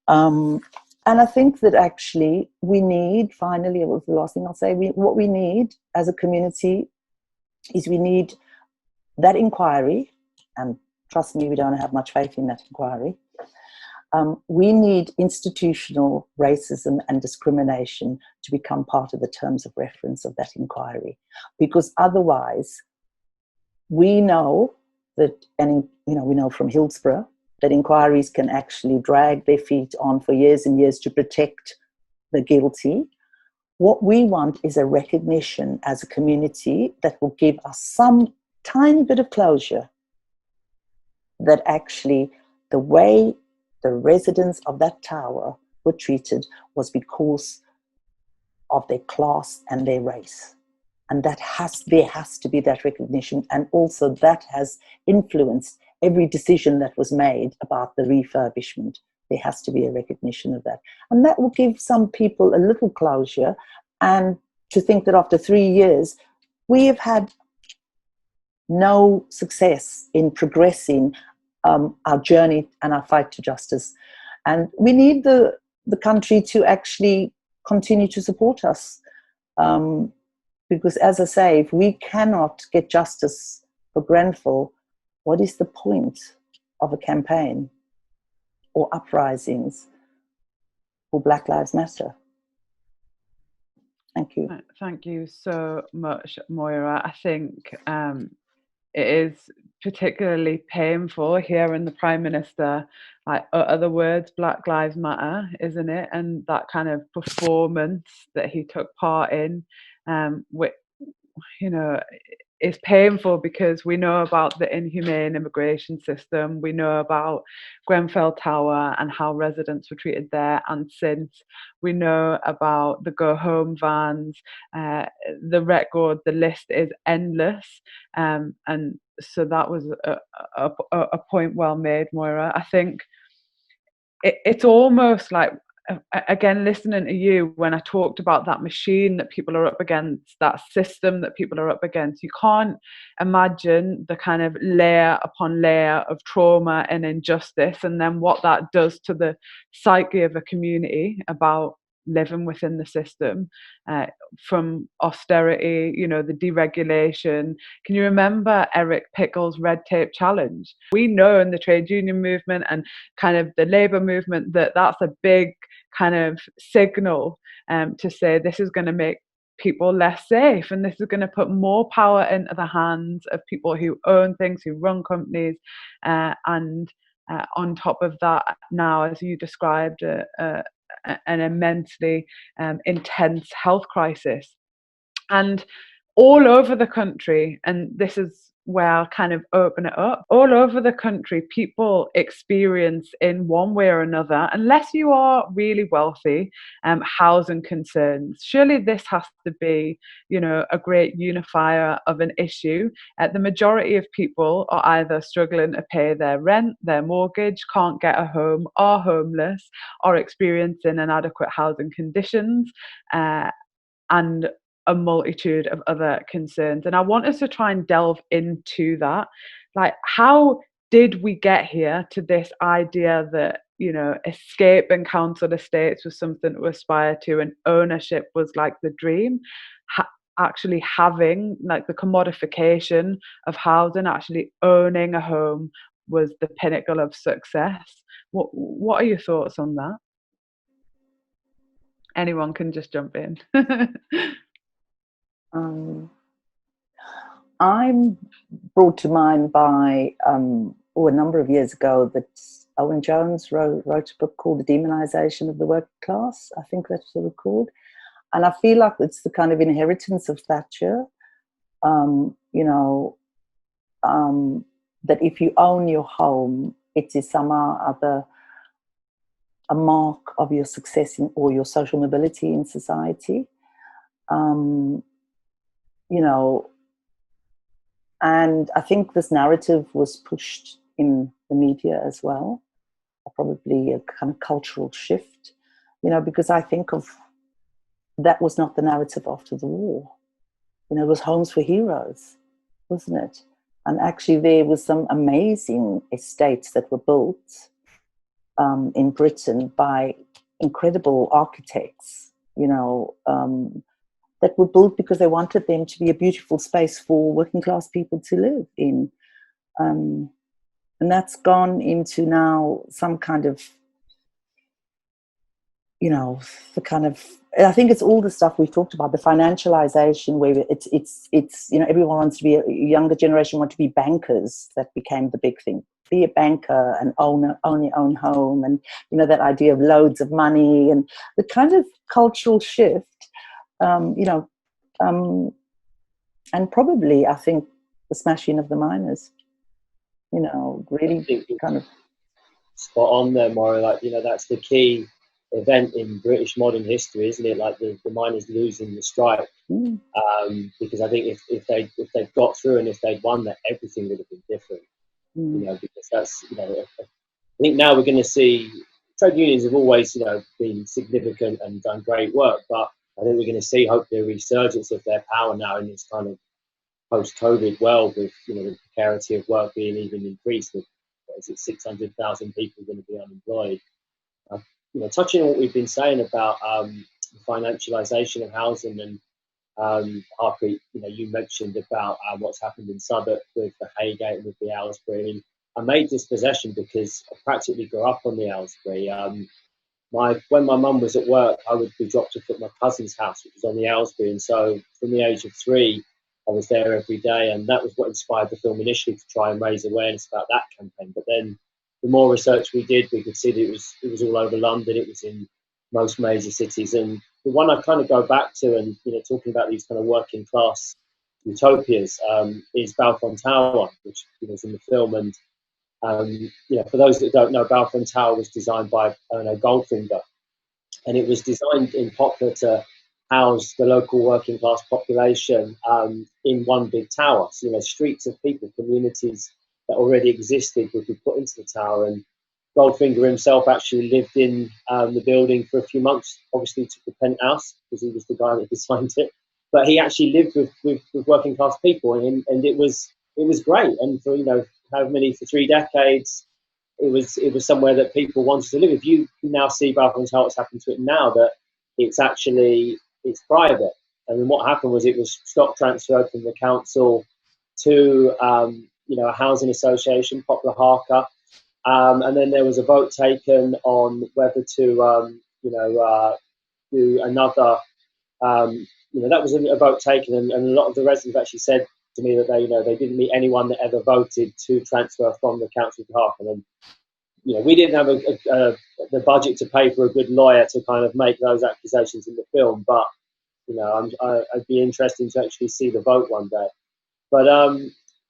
S4: And I think that actually we need, finally, it was the last thing I'll say, what we need as a community is we need that inquiry, and trust me, we don't have much faith in that inquiry. We need institutional racism and discrimination to become part of the terms of reference of that inquiry, because otherwise we know that, and we know from Hillsborough, that inquiries can actually drag their feet on for years and years to protect the guilty. What we want is a recognition as a community that will give us some tiny bit of closure, that actually the way the residents of that tower were treated was because of their class and their race. And there has to be that recognition. And also that has influenced every decision that was made about the refurbishment. There has to be a recognition of that. And that will give some people a little closure, and to think that after 3 years, we have had no success in progressing our journey and our fight to justice. And we need the country to actually continue to support us. Because as I say, if we cannot get justice for Grenfell, what is the point of a campaign or uprisings for Black Lives Matter? Thank you.
S1: Thank you so much, Moyra. I think it is particularly painful hearing the Prime Minister utter the words Black Lives Matter, isn't it? And that kind of performance that he took part in, which, is painful, because we know about the inhumane immigration system. We know about Grenfell Tower and how residents were treated there, and since we know about the go home vans, the record, the list is endless, and so that was a point well made, Moyra. I think it's almost like, again, listening to you when I talked about that machine that people are up against, that system that people are up against, you can't imagine the kind of layer upon layer of trauma and injustice, and then what that does to the psyche of a community about living within the system, from austerity, the deregulation. Can you remember Eric Pickle's red tape challenge? We know in the trade union movement and kind of the labour movement that that's a big kind of signal to say this is going to make people less safe, and this is going to put more power into the hands of people who own things, who run companies, and on top of that, now, as you described, an immensely intense health crisis. And all over the country, and this is where I'll kind of open it up. All over the country, people experience in one way or another, unless you are really wealthy, housing concerns. Surely this has to be, a great unifier of an issue. The majority of people are either struggling to pay their rent, their mortgage, can't get a home, are homeless, or experiencing inadequate housing conditions, and a multitude of other concerns. And I want us to try and delve into that. Like, how did we get here to this idea that, escape and council estates was something to aspire to, and ownership was like the dream? Actually having like the commodification of housing, actually owning a home was the pinnacle of success. What are your thoughts on that? Anyone can just jump in.
S4: I'm brought to mind by, a number of years ago, that Owen Jones wrote a book called The Demonization of the Working Class. I think that's what it's called. And I feel like it's the kind of inheritance of Thatcher, that if you own your home, it is somehow other a mark of your success or your social mobility in society. And I think this narrative was pushed in the media as well, probably a kind of cultural shift, because I think of that was not the narrative after the war. It was homes for heroes, wasn't it? And actually there was some amazing estates that were built in Britain by incredible architects, that were built because they wanted them to be a beautiful space for working class people to live in. And that's gone into now some kind of, I think it's all the stuff we've talked about, the financialization, where it's everyone wants to be, a younger generation want to be bankers. That became the big thing. Be a banker and own your own home, and that idea of loads of money, and the kind of cultural shift, and probably I think the smashing of the miners, really kind of
S2: spot on there, Moira. Like, that's the key event in British modern history, isn't it? Like the miners losing the strike, because I think if they'd got through and if they'd won that, everything would have been different. Because that's I think now we're going to see trade unions have always been significant and done great work, but I think we're going to see hopefully a resurgence of their power now in this kind of post-COVID world, with the precarity of work being even increased. With 600,000 people going to be unemployed. Touching on what we've been saying about the financialisation of housing, and Harpreet, you mentioned about what's happened in Southwark with the Haygate and with the Aylesbury. I made this possession because I practically grew up on the Aylesbury. When my mum was at work, I would be dropped off at my cousin's house, which was on the Aylesbury, and so from the age of 3, I was there every day, and that was what inspired the film initially, to try and raise awareness about that campaign. But then the more research we did, we could see that it was all over London, it was in most major cities. And the one I kind of go back to, and talking about these kind of working class utopias, is Balfron Tower, which is in the film. And for those that don't know, Balfron Tower was designed by Erno Goldfinger, and it was designed in Poplar to house the local working class population in one big tower. So, streets of people, communities that already existed would be put into the tower. And Goldfinger himself actually lived in the building for a few months. Obviously took the penthouse because he was the guy that designed it. But he actually lived with working class people, and it was great. And for for 3 decades, it was somewhere that people wanted to live. If you now see Balfron Tower, what's happened to it now, that it's private. And then what happened was it was stock transferred from the council to a housing association, Poplar Harker, and then there was a vote taken on whether to do another. That was a vote taken, and a lot of the residents actually said to me that they didn't meet anyone that ever voted to transfer from the council to Harker. And we didn't have the budget to pay for a good lawyer to kind of make those accusations in the film, but I'd be interested to actually see the vote one day. But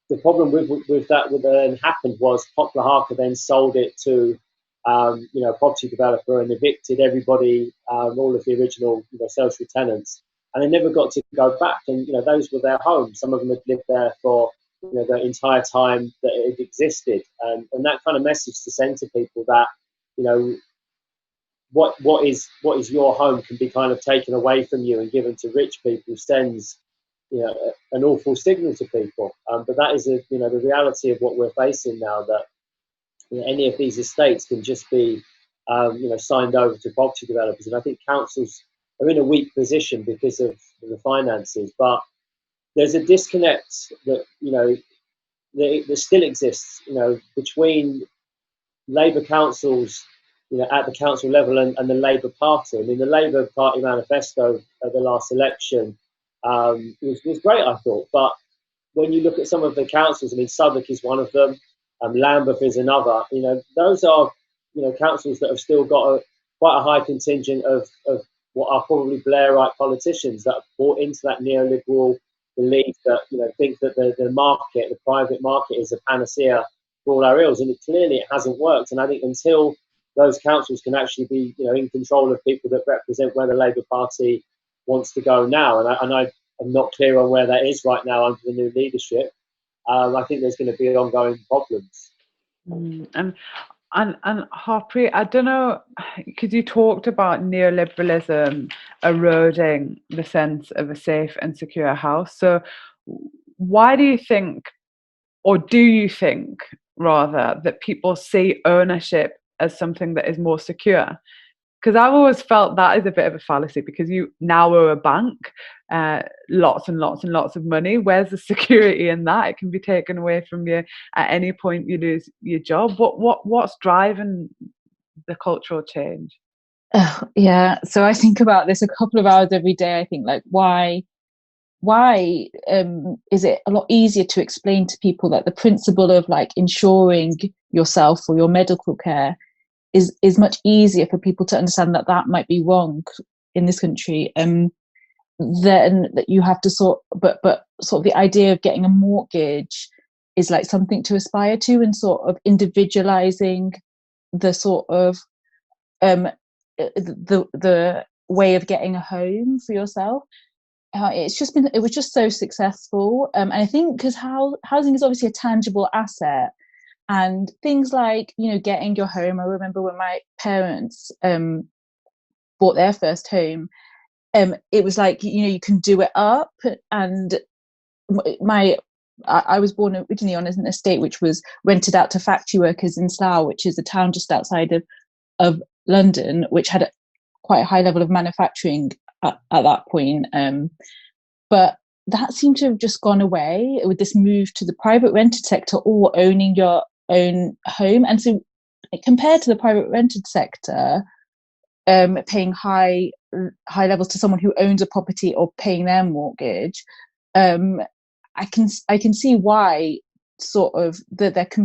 S2: the problem with that what then happened was Poplar Harker then sold it to a property developer and evicted everybody, all of the original social tenants, and they never got to go back. And those were their homes. Some of them had lived there for the entire time that it existed, and that kind of message to send to people that what is your home can be kind of taken away from you and given to rich people sends an awful signal to people. But that is the reality of what we're facing now, that any of these estates can just be signed over to property developers. And I think councils are in a weak position because of the finances, but there's a disconnect that there still exists between Labour councils at the council level and the Labour Party. I mean, the Labour Party manifesto at the last election was great, I thought. But when you look at some of the councils, I mean, Southwark is one of them, Lambeth is another. Those are councils that have still got quite a high contingent of what are probably Blairite politicians that have bought into that neoliberal belief that think that the market, the private market, is a panacea for all our ills, and it hasn't worked. And I think until those councils can actually be in control of people that represent where the Labour Party wants to go now, and I'm not clear on where that is right now under the new leadership, I think there's going to be ongoing problems.
S1: And Harpreet, I don't know, because you talked about neoliberalism eroding the sense of a safe and secure house. So why do you think, or do you think rather, that people see ownership as something that is more secure? Because I've always felt that is a bit of a fallacy, because you now owe a bank lots and lots and lots of money. Where's the security in that? It can be taken away from you at any point you lose your job. What's driving the cultural change?
S3: Yeah, so I think about this a couple of hours every day. I think, like, why is it a lot easier to explain to people that the principle of like insuring yourself for your medical care is much easier for people to understand that might be wrong in this country, then that you have to but sort of the idea of getting a mortgage is like something to aspire to, and sort of individualizing the sort of the way of getting a home for yourself. It was just so successful, and I think because housing is obviously a tangible asset. And things like, getting your home. I remember when my parents bought their first home, it was like, you can do it up. And I was born originally on an estate which was rented out to factory workers in Slough, which is a town just outside of London, which had quite a high level of manufacturing at that point. But that seemed to have just gone away with this move to the private rented sector, or owning your own home. And so compared to the private rented sector, paying high levels to someone who owns a property or paying their mortgage, I can see why sort of that there could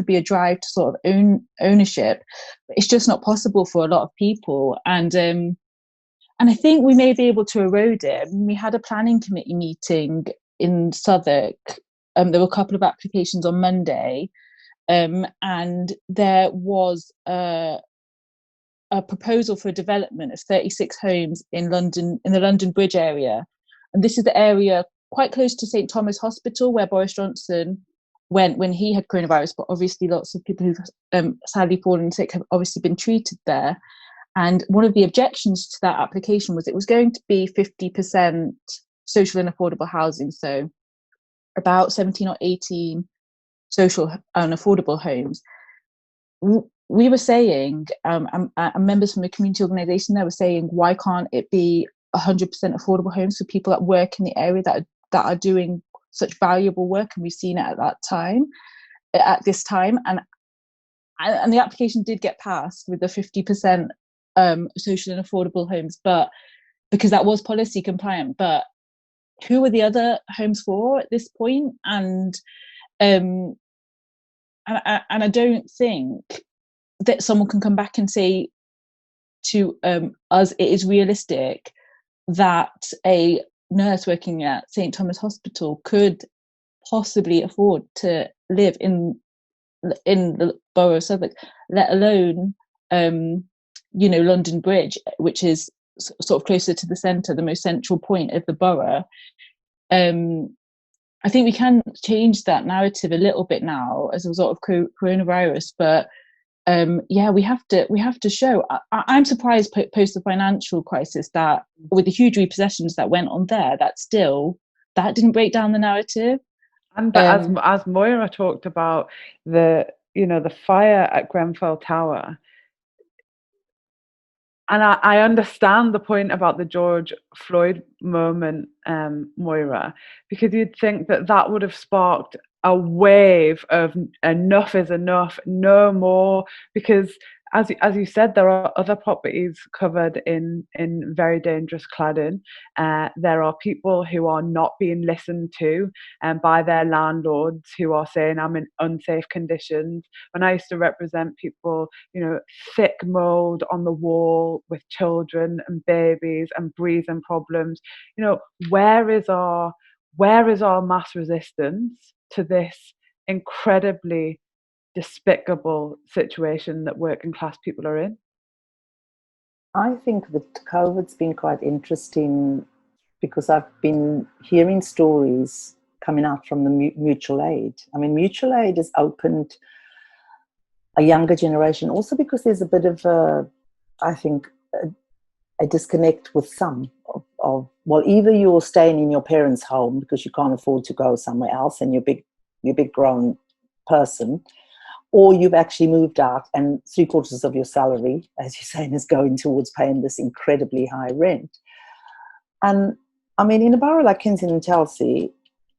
S3: be a drive to sort of own ownership, but it's just not possible for a lot of people. And I think we may be able to erode it. We had a planning committee meeting in Southwark. There were a couple of applications on Monday. And there was a proposal for a development of 36 homes in London, in the London Bridge area. And this is the area quite close to St Thomas Hospital, where Boris Johnson went when he had coronavirus. But obviously lots of people who've sadly fallen sick have obviously been treated there. And one of the objections to that application was it was going to be 50% social and affordable housing. So about 17 or 18 social and affordable homes. We were saying, and members from the community organisation there were saying, why can't it be 100% affordable homes for people that work in the area that are doing such valuable work? And we've seen it at this time, and the application did get passed with the 50% social and affordable homes, but because that was policy compliant. But who were the other homes for at this point? And I don't think that someone can come back and say to us it is realistic that a nurse working at St Thomas Hospital could possibly afford to live in the borough of Southwark, let alone London Bridge, which is sort of closer to the centre, the most central point of the borough. I think we can change that narrative a little bit now as a result of coronavirus, but we have to show. I'm surprised post the financial crisis that with the huge repossessions that went on there, that didn't break down the narrative.
S1: And as Moira talked about the fire at Grenfell Tower, and I understand the point about the George Floyd moment, Moira, because you'd think that would have sparked a wave of enough is enough, no more, because as you said, there are other properties covered in very dangerous cladding. There are people who are not being listened to by their landlords, who are saying I'm in unsafe conditions. When I used to represent people, thick mold on the wall with children and babies and breathing problems, where is our mass resistance to this incredibly despicable situation that working class people are in?
S4: I think that COVID's been quite interesting because I've been hearing stories coming out from the mutual aid. I mean, mutual aid has opened a younger generation, also because there's a bit of a disconnect with some of either you're staying in your parents' home because you can't afford to go somewhere else and you're big grown person, or you've actually moved out and 3/4 of your salary, as you're saying, is going towards paying this incredibly high rent. And I mean, in a borough like Kensington and Chelsea,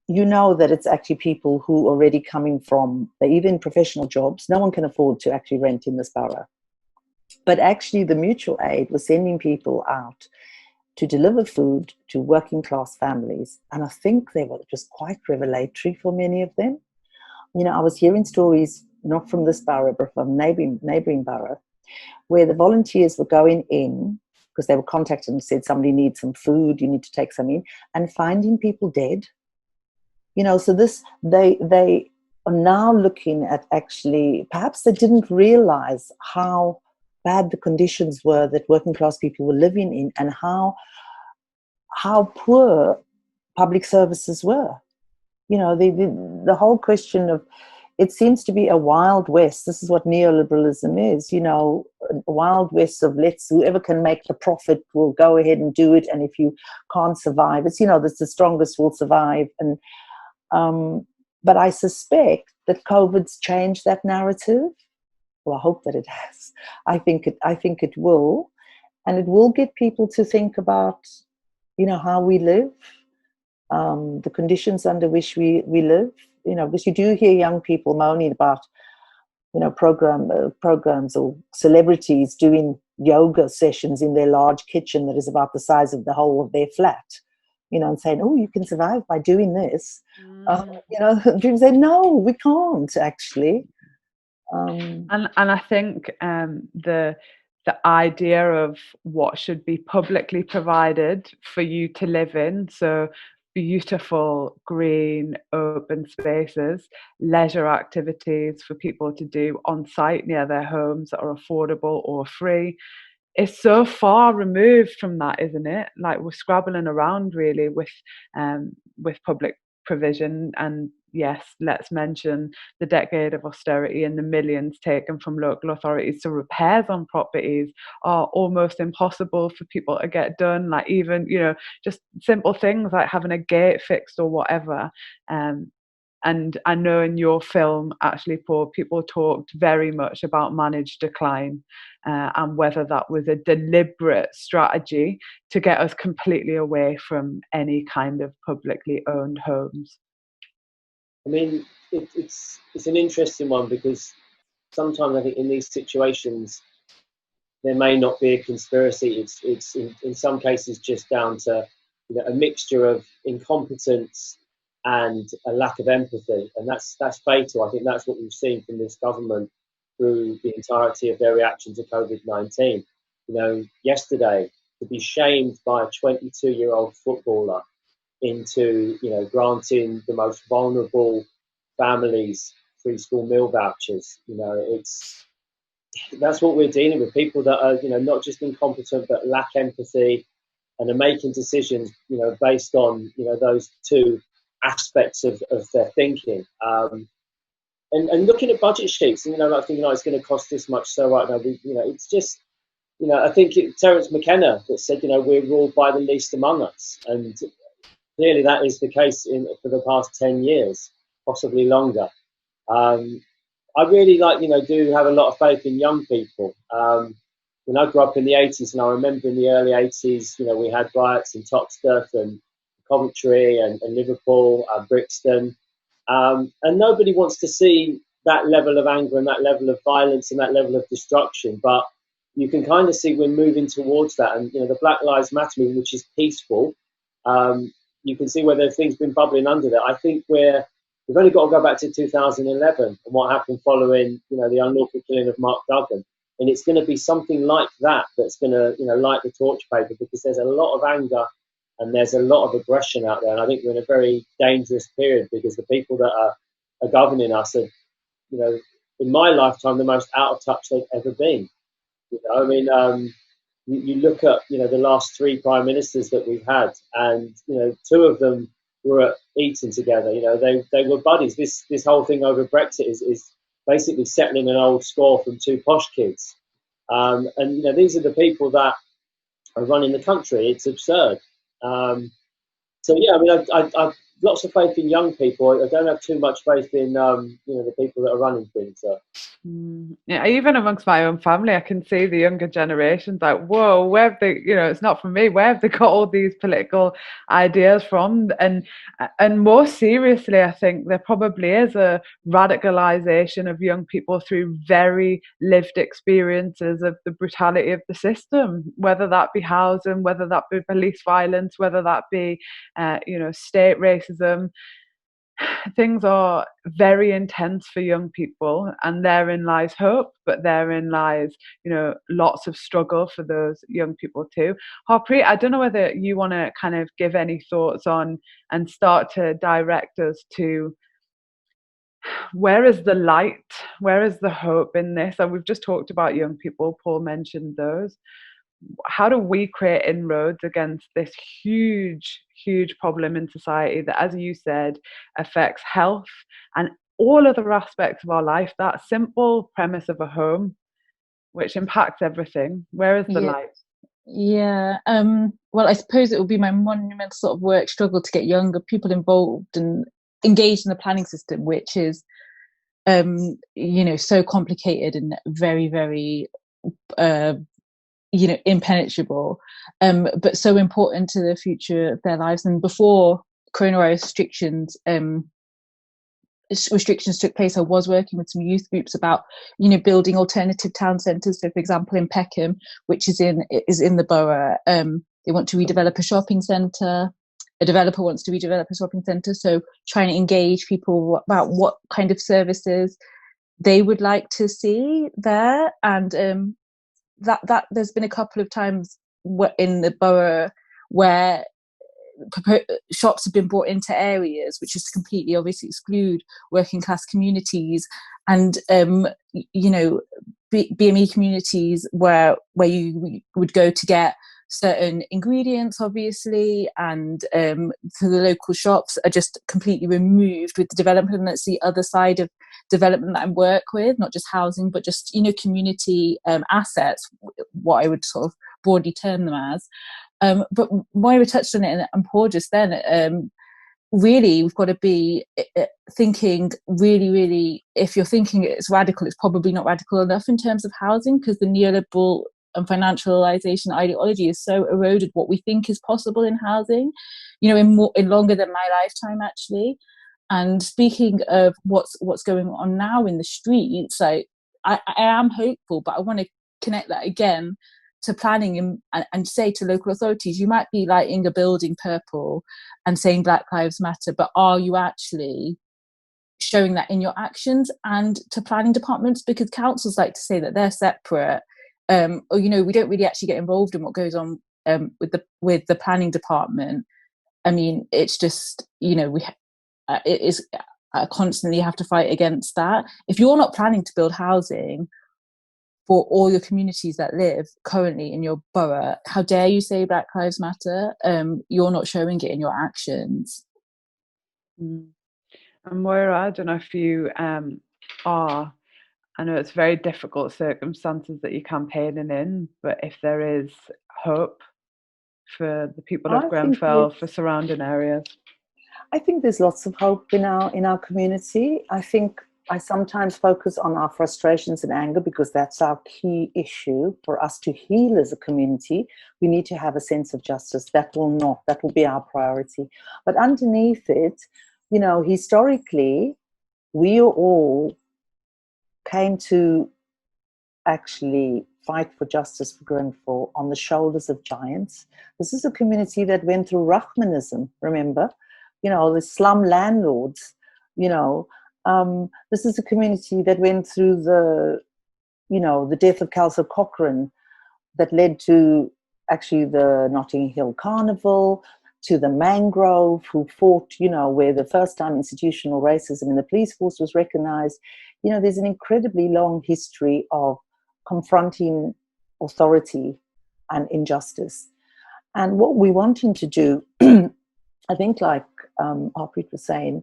S4: that it's actually people who are already coming from, they're either in professional jobs, no one can afford to actually rent in this borough. But actually the mutual aid was sending people out to deliver food to working class families. And I think they were just quite revelatory for many of them. I was hearing stories, not from this borough, but from neighbouring borough, where the volunteers were going in because they were contacted and said, somebody needs some food, you need to take some in, and finding people dead. So they are now looking at, actually, perhaps they didn't realise how bad the conditions were that working class people were living in, and how poor public services were. The whole question of, it seems to be a wild west. This is what neoliberalism is, a wild west of whoever can make the profit will go ahead and do it. And if you can't survive, it's, the strongest will survive. And, but I suspect that COVID's changed that narrative. Well, I hope that it has. I think it will. And it will get people to think about, how we live, the conditions under which we live, because you do hear young people moaning about, programs or celebrities doing yoga sessions in their large kitchen that is about the size of the whole of their flat, and saying, oh, you can survive by doing this. Dreams say, no, we can't actually.
S1: And I think the idea of what should be publicly provided for you to live in, so beautiful, green, open spaces, leisure activities for people to do on site near their homes that are affordable or free, is so far removed from that, isn't it? Like, we're scrabbling around really with public provision. And yes, let's mention the decade of austerity and the millions taken from local authorities. So repairs on properties are almost impossible for people to get done, like even just simple things like having a gate fixed or whatever. And I know in your film, actually, Paul, people talked very much about managed decline, and whether that was a deliberate strategy to get us completely away from any kind of publicly owned homes.
S2: I mean, it's an interesting one, because sometimes I think in these situations there may not be a conspiracy. It's in some cases just down to a mixture of incompetence and a lack of empathy, and that's fatal. I think that's what we've seen from this government through the entirety of their reaction to COVID-19. Yesterday, to be shamed by a 22-year-old footballer into, you know, granting the most vulnerable families free school meal vouchers. You know, that's what we're dealing with. People that are, you know, not just incompetent but lack empathy and are making decisions, you know, based on, you know, those two aspects of their thinking. And looking at budget sheets, and, you know, like thinking, oh, it's going to cost this much. So right now, you know, it's just, you know, I think Terence McKenna that said, you know, we're ruled by the least among us, and clearly that is the case for the past 10 years, possibly longer. I really do have a lot of faith in young people. When I grew up in the 80s, and I remember in the early 80s, you know, we had riots in Toxteth and Coventry and Liverpool, Brixton. And nobody wants to see that level of anger and that level of violence and that level of destruction. But you can kind of see we're moving towards that. And, you know, the Black Lives Matter movement, which is peaceful, you can see where there things been bubbling under there. I think we've only got to go back to 2011 and what happened following, you know, the unlawful killing of Mark Duggan. And it's going to be something like that that's going to, you know, light the torch paper, because there's a lot of anger and there's a lot of aggression out there. And I think we're in a very dangerous period, because the people that are governing us are, you know, in my lifetime, the most out of touch they've ever been. You know, I mean, you look at, you know, the last three prime ministers that we've had, and, you know, two of them were at Eton together. You know, they were buddies. This whole thing over Brexit is basically settling an old score from two posh kids. And, you know, these are the people that are running the country. It's absurd. So yeah, I mean, I've lots of faith in young people. I don't have too much faith in, you know, the people that are running things. So.
S1: Yeah, even amongst my own family, I can see the younger generations like, whoa, where have they, you know, it's not from me, where have they got all these political ideas from? And more seriously, I think there probably is a radicalization of young people through very lived experiences of the brutality of the system, whether that be housing, whether that be police violence, whether that be you know, state racism. Things are very intense for young people, and therein lies hope, but therein lies, you know, lots of struggle for those young people too. Harpreet, I don't know whether you want to kind of give any thoughts on and start to direct us to where is the light, where is the hope in this? And we've just talked about young people, Paul mentioned those. How do we create inroads against this huge problem in society that, as you said, affects health and all other aspects of our life? That simple premise of a home, which impacts everything. Where is the light?
S3: Yeah. Well, I suppose it will be my monumental sort of work struggle to get younger people involved and engaged in the planning system, which is, you know, so complicated and very, very you know, impenetrable, but so important to the future of their lives. And before coronavirus restrictions took place, I was working with some youth groups about, you know, building alternative town centres. So, for example, in Peckham, which is in the borough, they want to redevelop a shopping centre. A developer wants to redevelop a shopping centre. So, trying to engage people about what kind of services they would like to see there, and that there's been a couple of times in the borough where shops have been brought into areas which is to completely obviously exclude working class communities, and you know, BME communities where you would go to get certain ingredients, obviously, and to the local shops are just completely removed with the development. And that's the other side of development that I work with, not just housing, but just, you know, community assets, what I would sort of broadly term them as. But Moira touched on it, and Paul just then, really, we've got to be thinking really, really, if you're thinking it's radical, it's probably not radical enough in terms of housing, because the neoliberal and financialization ideology is so eroded what we think is possible in housing, you know, in longer than my lifetime, actually. And speaking of what's going on now in the streets, I am hopeful, but I want to connect that again to planning and say to local authorities, you might be lighting a building purple and saying Black Lives Matter, but are you actually showing that in your actions? And to planning departments, because councils like to say that they're separate, or, you know, we don't really actually get involved in what goes on with the planning department. I mean, it's just, it is constantly have to fight against that. If you're not planning to build housing for all your communities that live currently in your borough, how dare you say Black Lives Matter? You're not showing it in your actions.
S1: And Moira, I don't know if you are, I know it's very difficult circumstances that you're campaigning in, but if there is hope for the people of Grenfell, for surrounding areas.
S4: I think there's lots of hope in our community. I think I sometimes focus on our frustrations and anger because that's our key issue. For us to heal as a community, we need to have a sense of justice. That will be our priority. But underneath it, historically, we all came to actually fight for justice for Grenfell on the shoulders of giants. This is a community that went through Rahmanism, remember? The slum landlords, this is a community that went through the death of Kelso Cochrane that led to actually the Notting Hill Carnival, to the Mangrove, who fought, where the first time institutional racism in the police force was recognized. There's an incredibly long history of confronting authority and injustice. And what we're wanting to do, I think, like Harpreet was saying,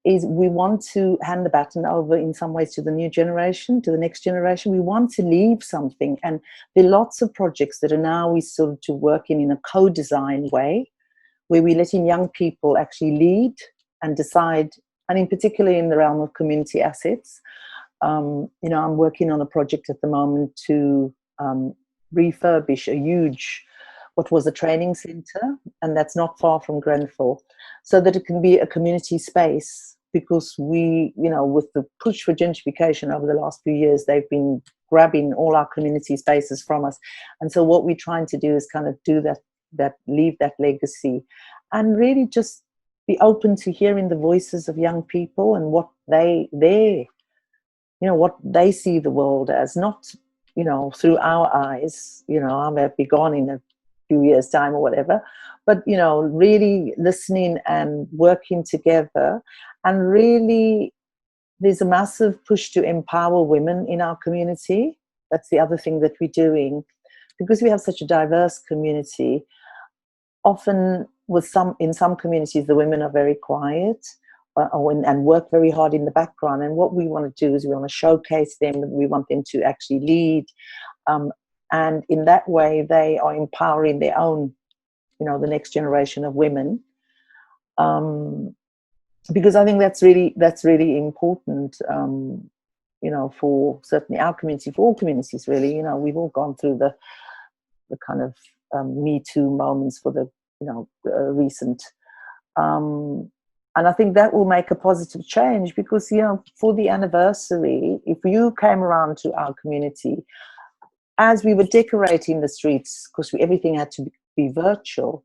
S4: is we want to hand the baton over in some ways to the new generation, to the next generation. We want to leave something. And there are lots of projects that are now we sort of to work in a co-design way, where we're letting young people actually lead and decide, and in particular in the realm of community assets. I'm working on a project at the moment to refurbish a huge, what was a training centre, and that's not far from Grenfell, so that it can be a community space, because we, with the push for gentrification over the last few years, they've been grabbing all our community spaces from us. And so what we're trying to do is kind of do that leave that legacy, and really just be open to hearing the voices of young people and what what they see the world as, not, through our eyes. I may be gone in a few years' time or whatever, but, really listening and working together. And really, there's a massive push to empower women in our community. That's the other thing that we're doing, because we have such a diverse community. Often in some communities, the women are very quiet and work very hard in the background. And what we want to do is we want to showcase them, and we want them to actually lead. And in that way, they are empowering their own, the next generation of women. Because I think that's really important, for certainly our community, for all communities, really. We've all gone through the kind of Me Too moments for the, recent. And I think that will make a positive change, because, for the anniversary, if you came around to our community, as we were decorating the streets, because everything had to be virtual,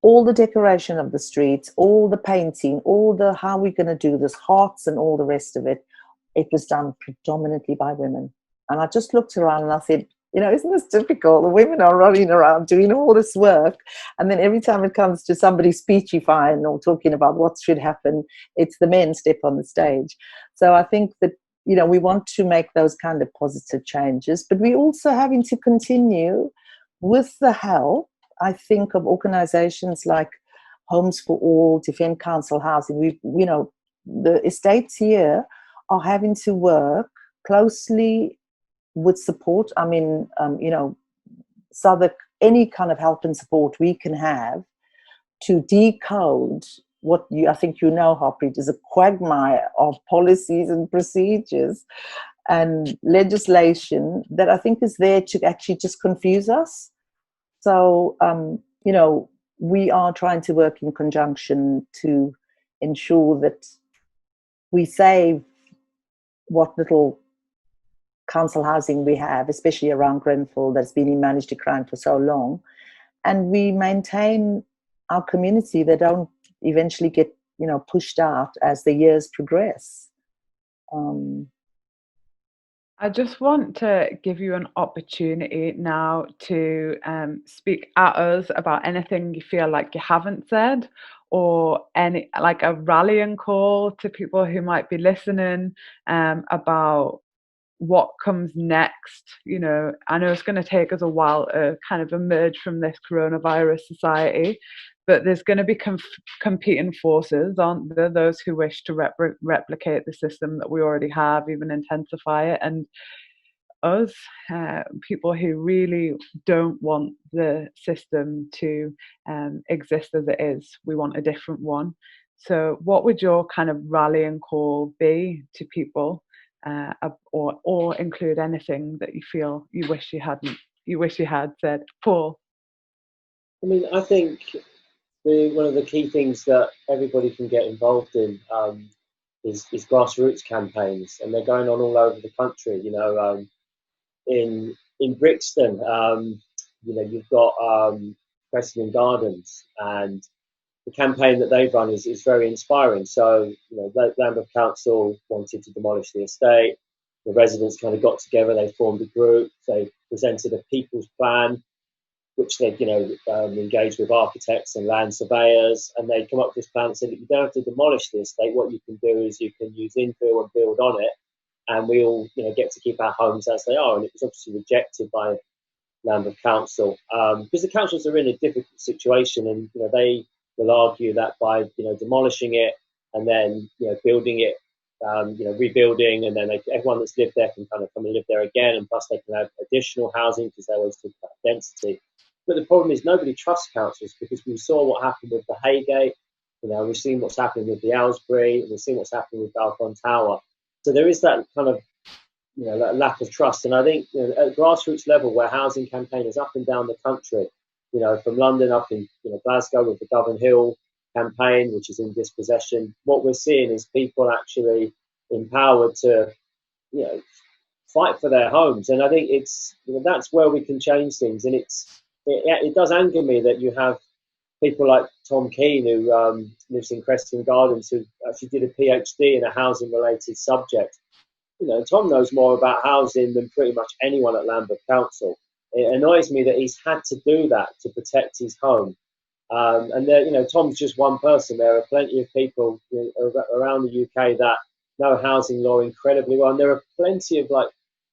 S4: all the decoration of the streets, all the painting, all the how we're going to do this, hearts and all the rest of it, it was done predominantly by women. And I just looked around and I said, isn't this difficult? The women are running around doing all this work. And then every time it comes to somebody speechifying or talking about what should happen, it's the men step on the stage. So I think that, we want to make those kind of positive changes, but we also having to continue with the help, I think, of organizations like Homes for All, Defend Council Housing. The estates here are having to work closely with support. I mean, so that any kind of help and support we can have to decode what I think Harpreet, is a quagmire of policies and procedures and legislation that I think is there to actually just confuse us. So, we are trying to work in conjunction to ensure that we save what little council housing we have, especially around Grenfell, that's been in managed decline for so long, and we maintain our community. They don't eventually get, pushed out as the years progress.
S1: I just want to give you an opportunity now to speak at us about anything you feel like you haven't said, or any like a rallying call to people who might be listening about what comes next. You know, I know it's going to take us a while to kind of emerge from this coronavirus society, but there's going to be competing forces, aren't there? Those who wish to replicate the system that we already have, even intensify it, and us, people who really don't want the system to exist as it is. We want a different one. So, what would your kind of rallying call be to people, or include anything that you feel you wish you had said, Paul?
S2: I mean, I think one of the key things that everybody can get involved in is grassroots campaigns, and they're going on all over the country. You know, in Brixton, you know, you've got Preston Gardens, and the campaign that they've run is very inspiring. So, you know, Lambeth Council wanted to demolish the estate. The residents kind of got together, they formed a group, they presented a people's plan, which they, you know, engaged with architects and land surveyors, and they come up with this plan and said, you don't have to demolish the estate. What you can do is you can use infill and build on it, and we all, you know, get to keep our homes as they are. And it was obviously rejected by Lambeth Council because the councils are in a difficult situation, and you know, they will argue that by, you know, demolishing it and then, you know, building it, you know, rebuilding, and then everyone that's lived there can kind of come and live there again, and plus they can have additional housing because they always talk about density. But the problem is nobody trusts councils, because we saw what happened with the Haygate. You know, we've seen what's happening with the Aylesbury, and we've seen what's happening with Balcon Tower. So there is that kind of, you know, that lack of trust. And I think, you know, at grassroots level, where housing campaigners up and down the country, you know, from London up in, you know, Glasgow with the Govan Hill campaign, which is in dispossession, what we're seeing is people actually empowered to, you know, fight for their homes. And I think it's, you know, that's where we can change things. And it does anger me that you have people like Tom Keane, who lives in Creston Gardens, who actually did a PhD in a housing-related subject. You know, Tom knows more about housing than pretty much anyone at Lambeth Council. It annoys me that he's had to do that to protect his home. And there, you know, Tom's just one person. There are plenty of people, you know, around the UK that know housing law incredibly well, and there are plenty of like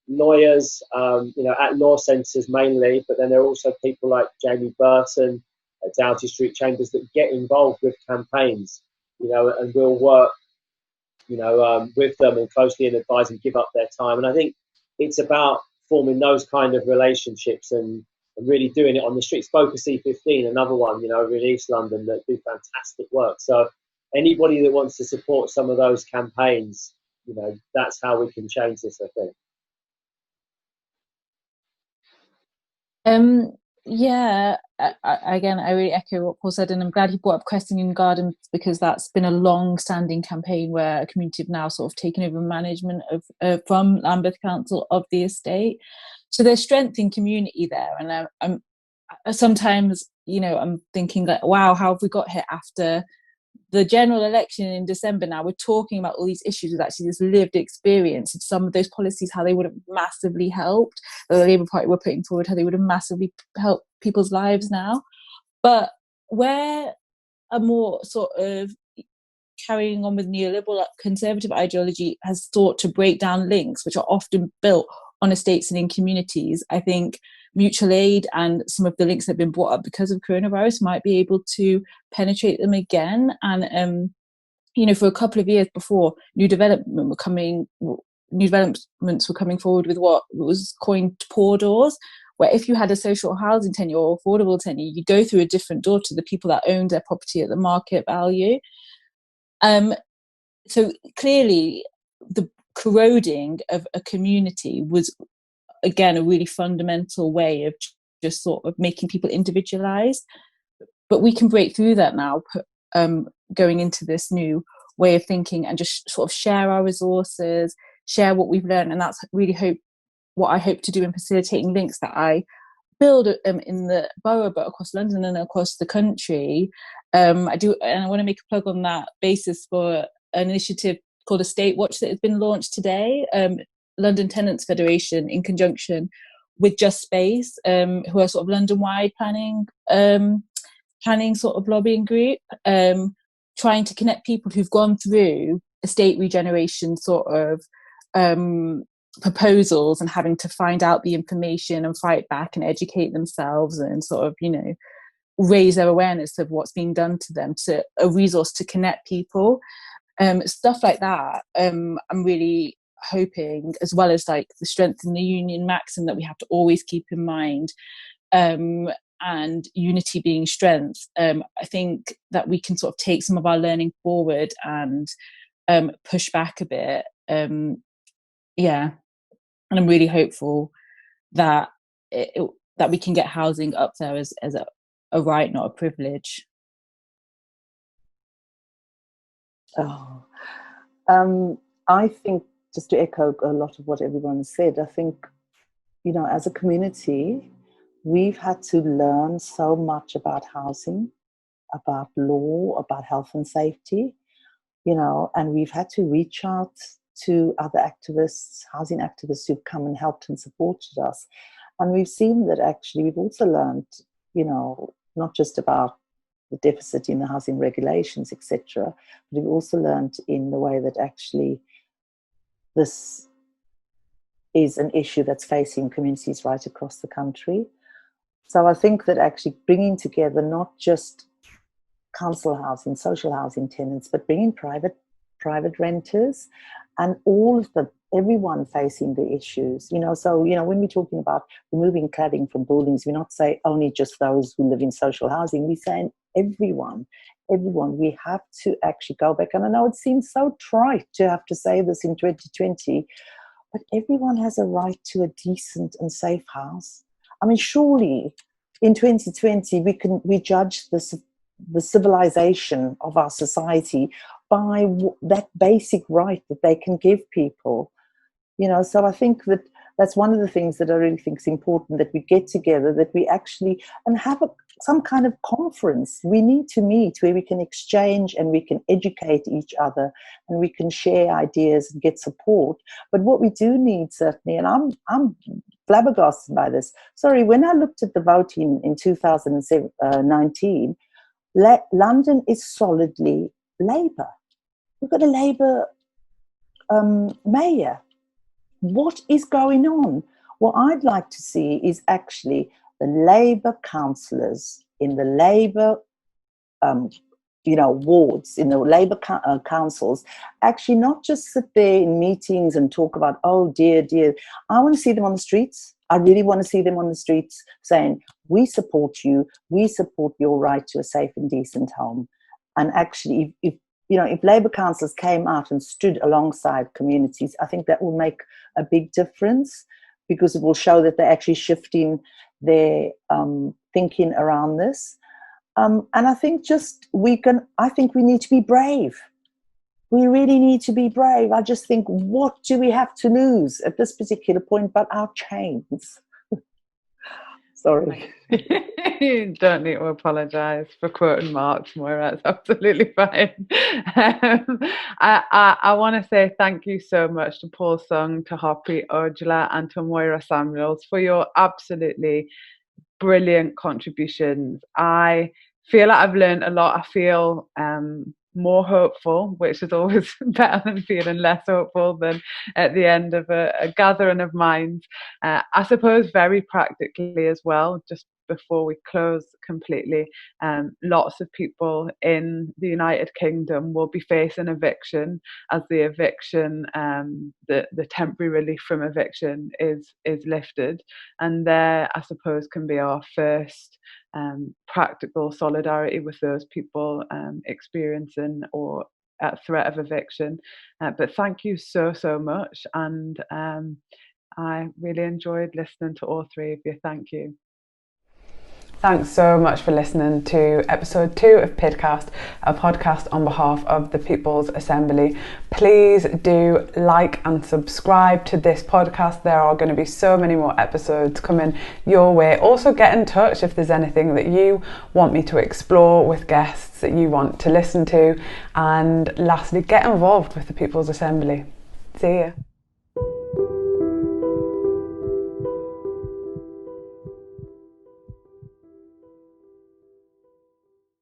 S2: lawyers, you know, at law centres mainly, but then there are also people like Jamie Burton at Doughty Street Chambers that get involved with campaigns, you know, and will work, you know, with them and closely and advise and give up their time. And I think it's about forming those kind of relationships and really doing it on the streets. Focus C15, another one, you know, over in East London, that do fantastic work. So anybody that wants to support some of those campaigns, you know, that's how we can change this, I think.
S3: Yeah, again, I really echo what Paul said, and I'm glad he brought up Creston Gardens, because that's been a long-standing campaign where a community have now sort of taken over management of from Lambeth Council of the estate. So there's strength in community there, and I'm sometimes, you know, I'm thinking like, wow, how have we got here after the general election in December? Now we're talking about all these issues with actually this lived experience of some of those policies, how they would have massively helped, the Labour Party were putting forward, how they would have massively helped people's lives now. But where a more sort of carrying on with neoliberal conservative ideology has sought to break down links which are often built on estates and in communities, I think mutual aid and some of the links that have been brought up because of coronavirus might be able to penetrate them again. And you know, for a couple of years before, new developments were coming forward with what was coined poor doors, where if you had a social housing tenure or affordable tenure, you go through a different door to the people that owned their property at the market value. So clearly the corroding of a community was, again, a really fundamental way of just sort of making people individualized. But we can break through that now, going into this new way of thinking, and just sort of share our resources, share what we've learned. And that's really what I hope to do in facilitating links that I build in the borough, but across London and across the country. I do, and I want to make a plug on that basis for an initiative called Estate Watch that has been launched today. London Tenants Federation, in conjunction with Just Space, who are sort of London-wide planning sort of lobbying group, trying to connect people who've gone through estate regeneration sort of proposals and having to find out the information and fight back and educate themselves and sort of, raise their awareness of what's being done to them, to a resource to connect people, stuff like that. I'm really hoping, as well as like the strength in the union maxim that we have to always keep in mind, and unity being strength, I think that we can sort of take some of our learning forward and push back a bit. And I'm really hopeful that that we can get housing up there as a right, not a privilege.
S4: I think, just to echo a lot of what everyone said, I think, as a community, we've had to learn so much about housing, about law, about health and safety, and we've had to reach out to other activists, housing activists who've come and helped and supported us. And we've seen that actually we've also learned, not just about the deficit in the housing regulations, etc., but we've also learned in the way that actually this is an issue that's facing communities right across the country. So I think that actually bringing together not just council housing, social housing tenants, but bringing private renters and all of everyone facing the issues, so, when we're talking about removing cladding from buildings, we're not saying only just those who live in social housing, we're saying everyone, we have to actually go back. And I know it seems so trite to have to say this in 2020, but everyone has a right to a decent and safe house. I mean, surely in 2020, we judge the civilization of our society by that basic right that they can give people. So I think that's one of the things that I really think is important, that we get together, that we actually, and have some kind of conference. We need to meet where we can exchange and we can educate each other and we can share ideas and get support. But what we do need, certainly, and I'm flabbergasted by this. Sorry, when I looked at the voting in 2019, London is solidly Labour. We've got a Labour mayor. What is going on? What I'd like to see is actually the Labour councillors in the Labour, wards, in the Labour councils, actually not just sit there in meetings and talk about, oh dear. I want to see them on the streets. I really want to see them on the streets saying, we support you. We support your right to a safe and decent home. And actually, if Labour councillors came out and stood alongside communities, I think that will make a big difference, because it will show that they're actually shifting their thinking around this. And I think I think we need to be brave. We really need to be brave. I just think, what do we have to lose at this particular point but our chains? Sorry.
S1: You don't need to apologise for quoting Marx, Moira. It's absolutely fine. I want to say thank you so much to Paul Sng, to Harps Aujla, and to Moyra Samuels for your absolutely brilliant contributions. I feel like I've learned a lot. I feel more hopeful, which is always better than feeling less hopeful than at the end of a gathering of minds. I suppose very practically as well, just before we close completely, lots of people in the United Kingdom will be facing eviction, as the eviction, the temporary relief from eviction is lifted, and there, I suppose, can be our first practical solidarity with those people experiencing or at threat of eviction. But thank you so much, and I really enjoyed listening to all three of you. Thank you. Thanks so much for listening to episode 2 of Pidcast, a podcast on behalf of the People's Assembly. Please do like and subscribe to this podcast. There are going to be so many more episodes coming your way. Also get in touch if there's anything that you want me to explore with guests that you want to listen to. And lastly, get involved with the People's Assembly. See ya.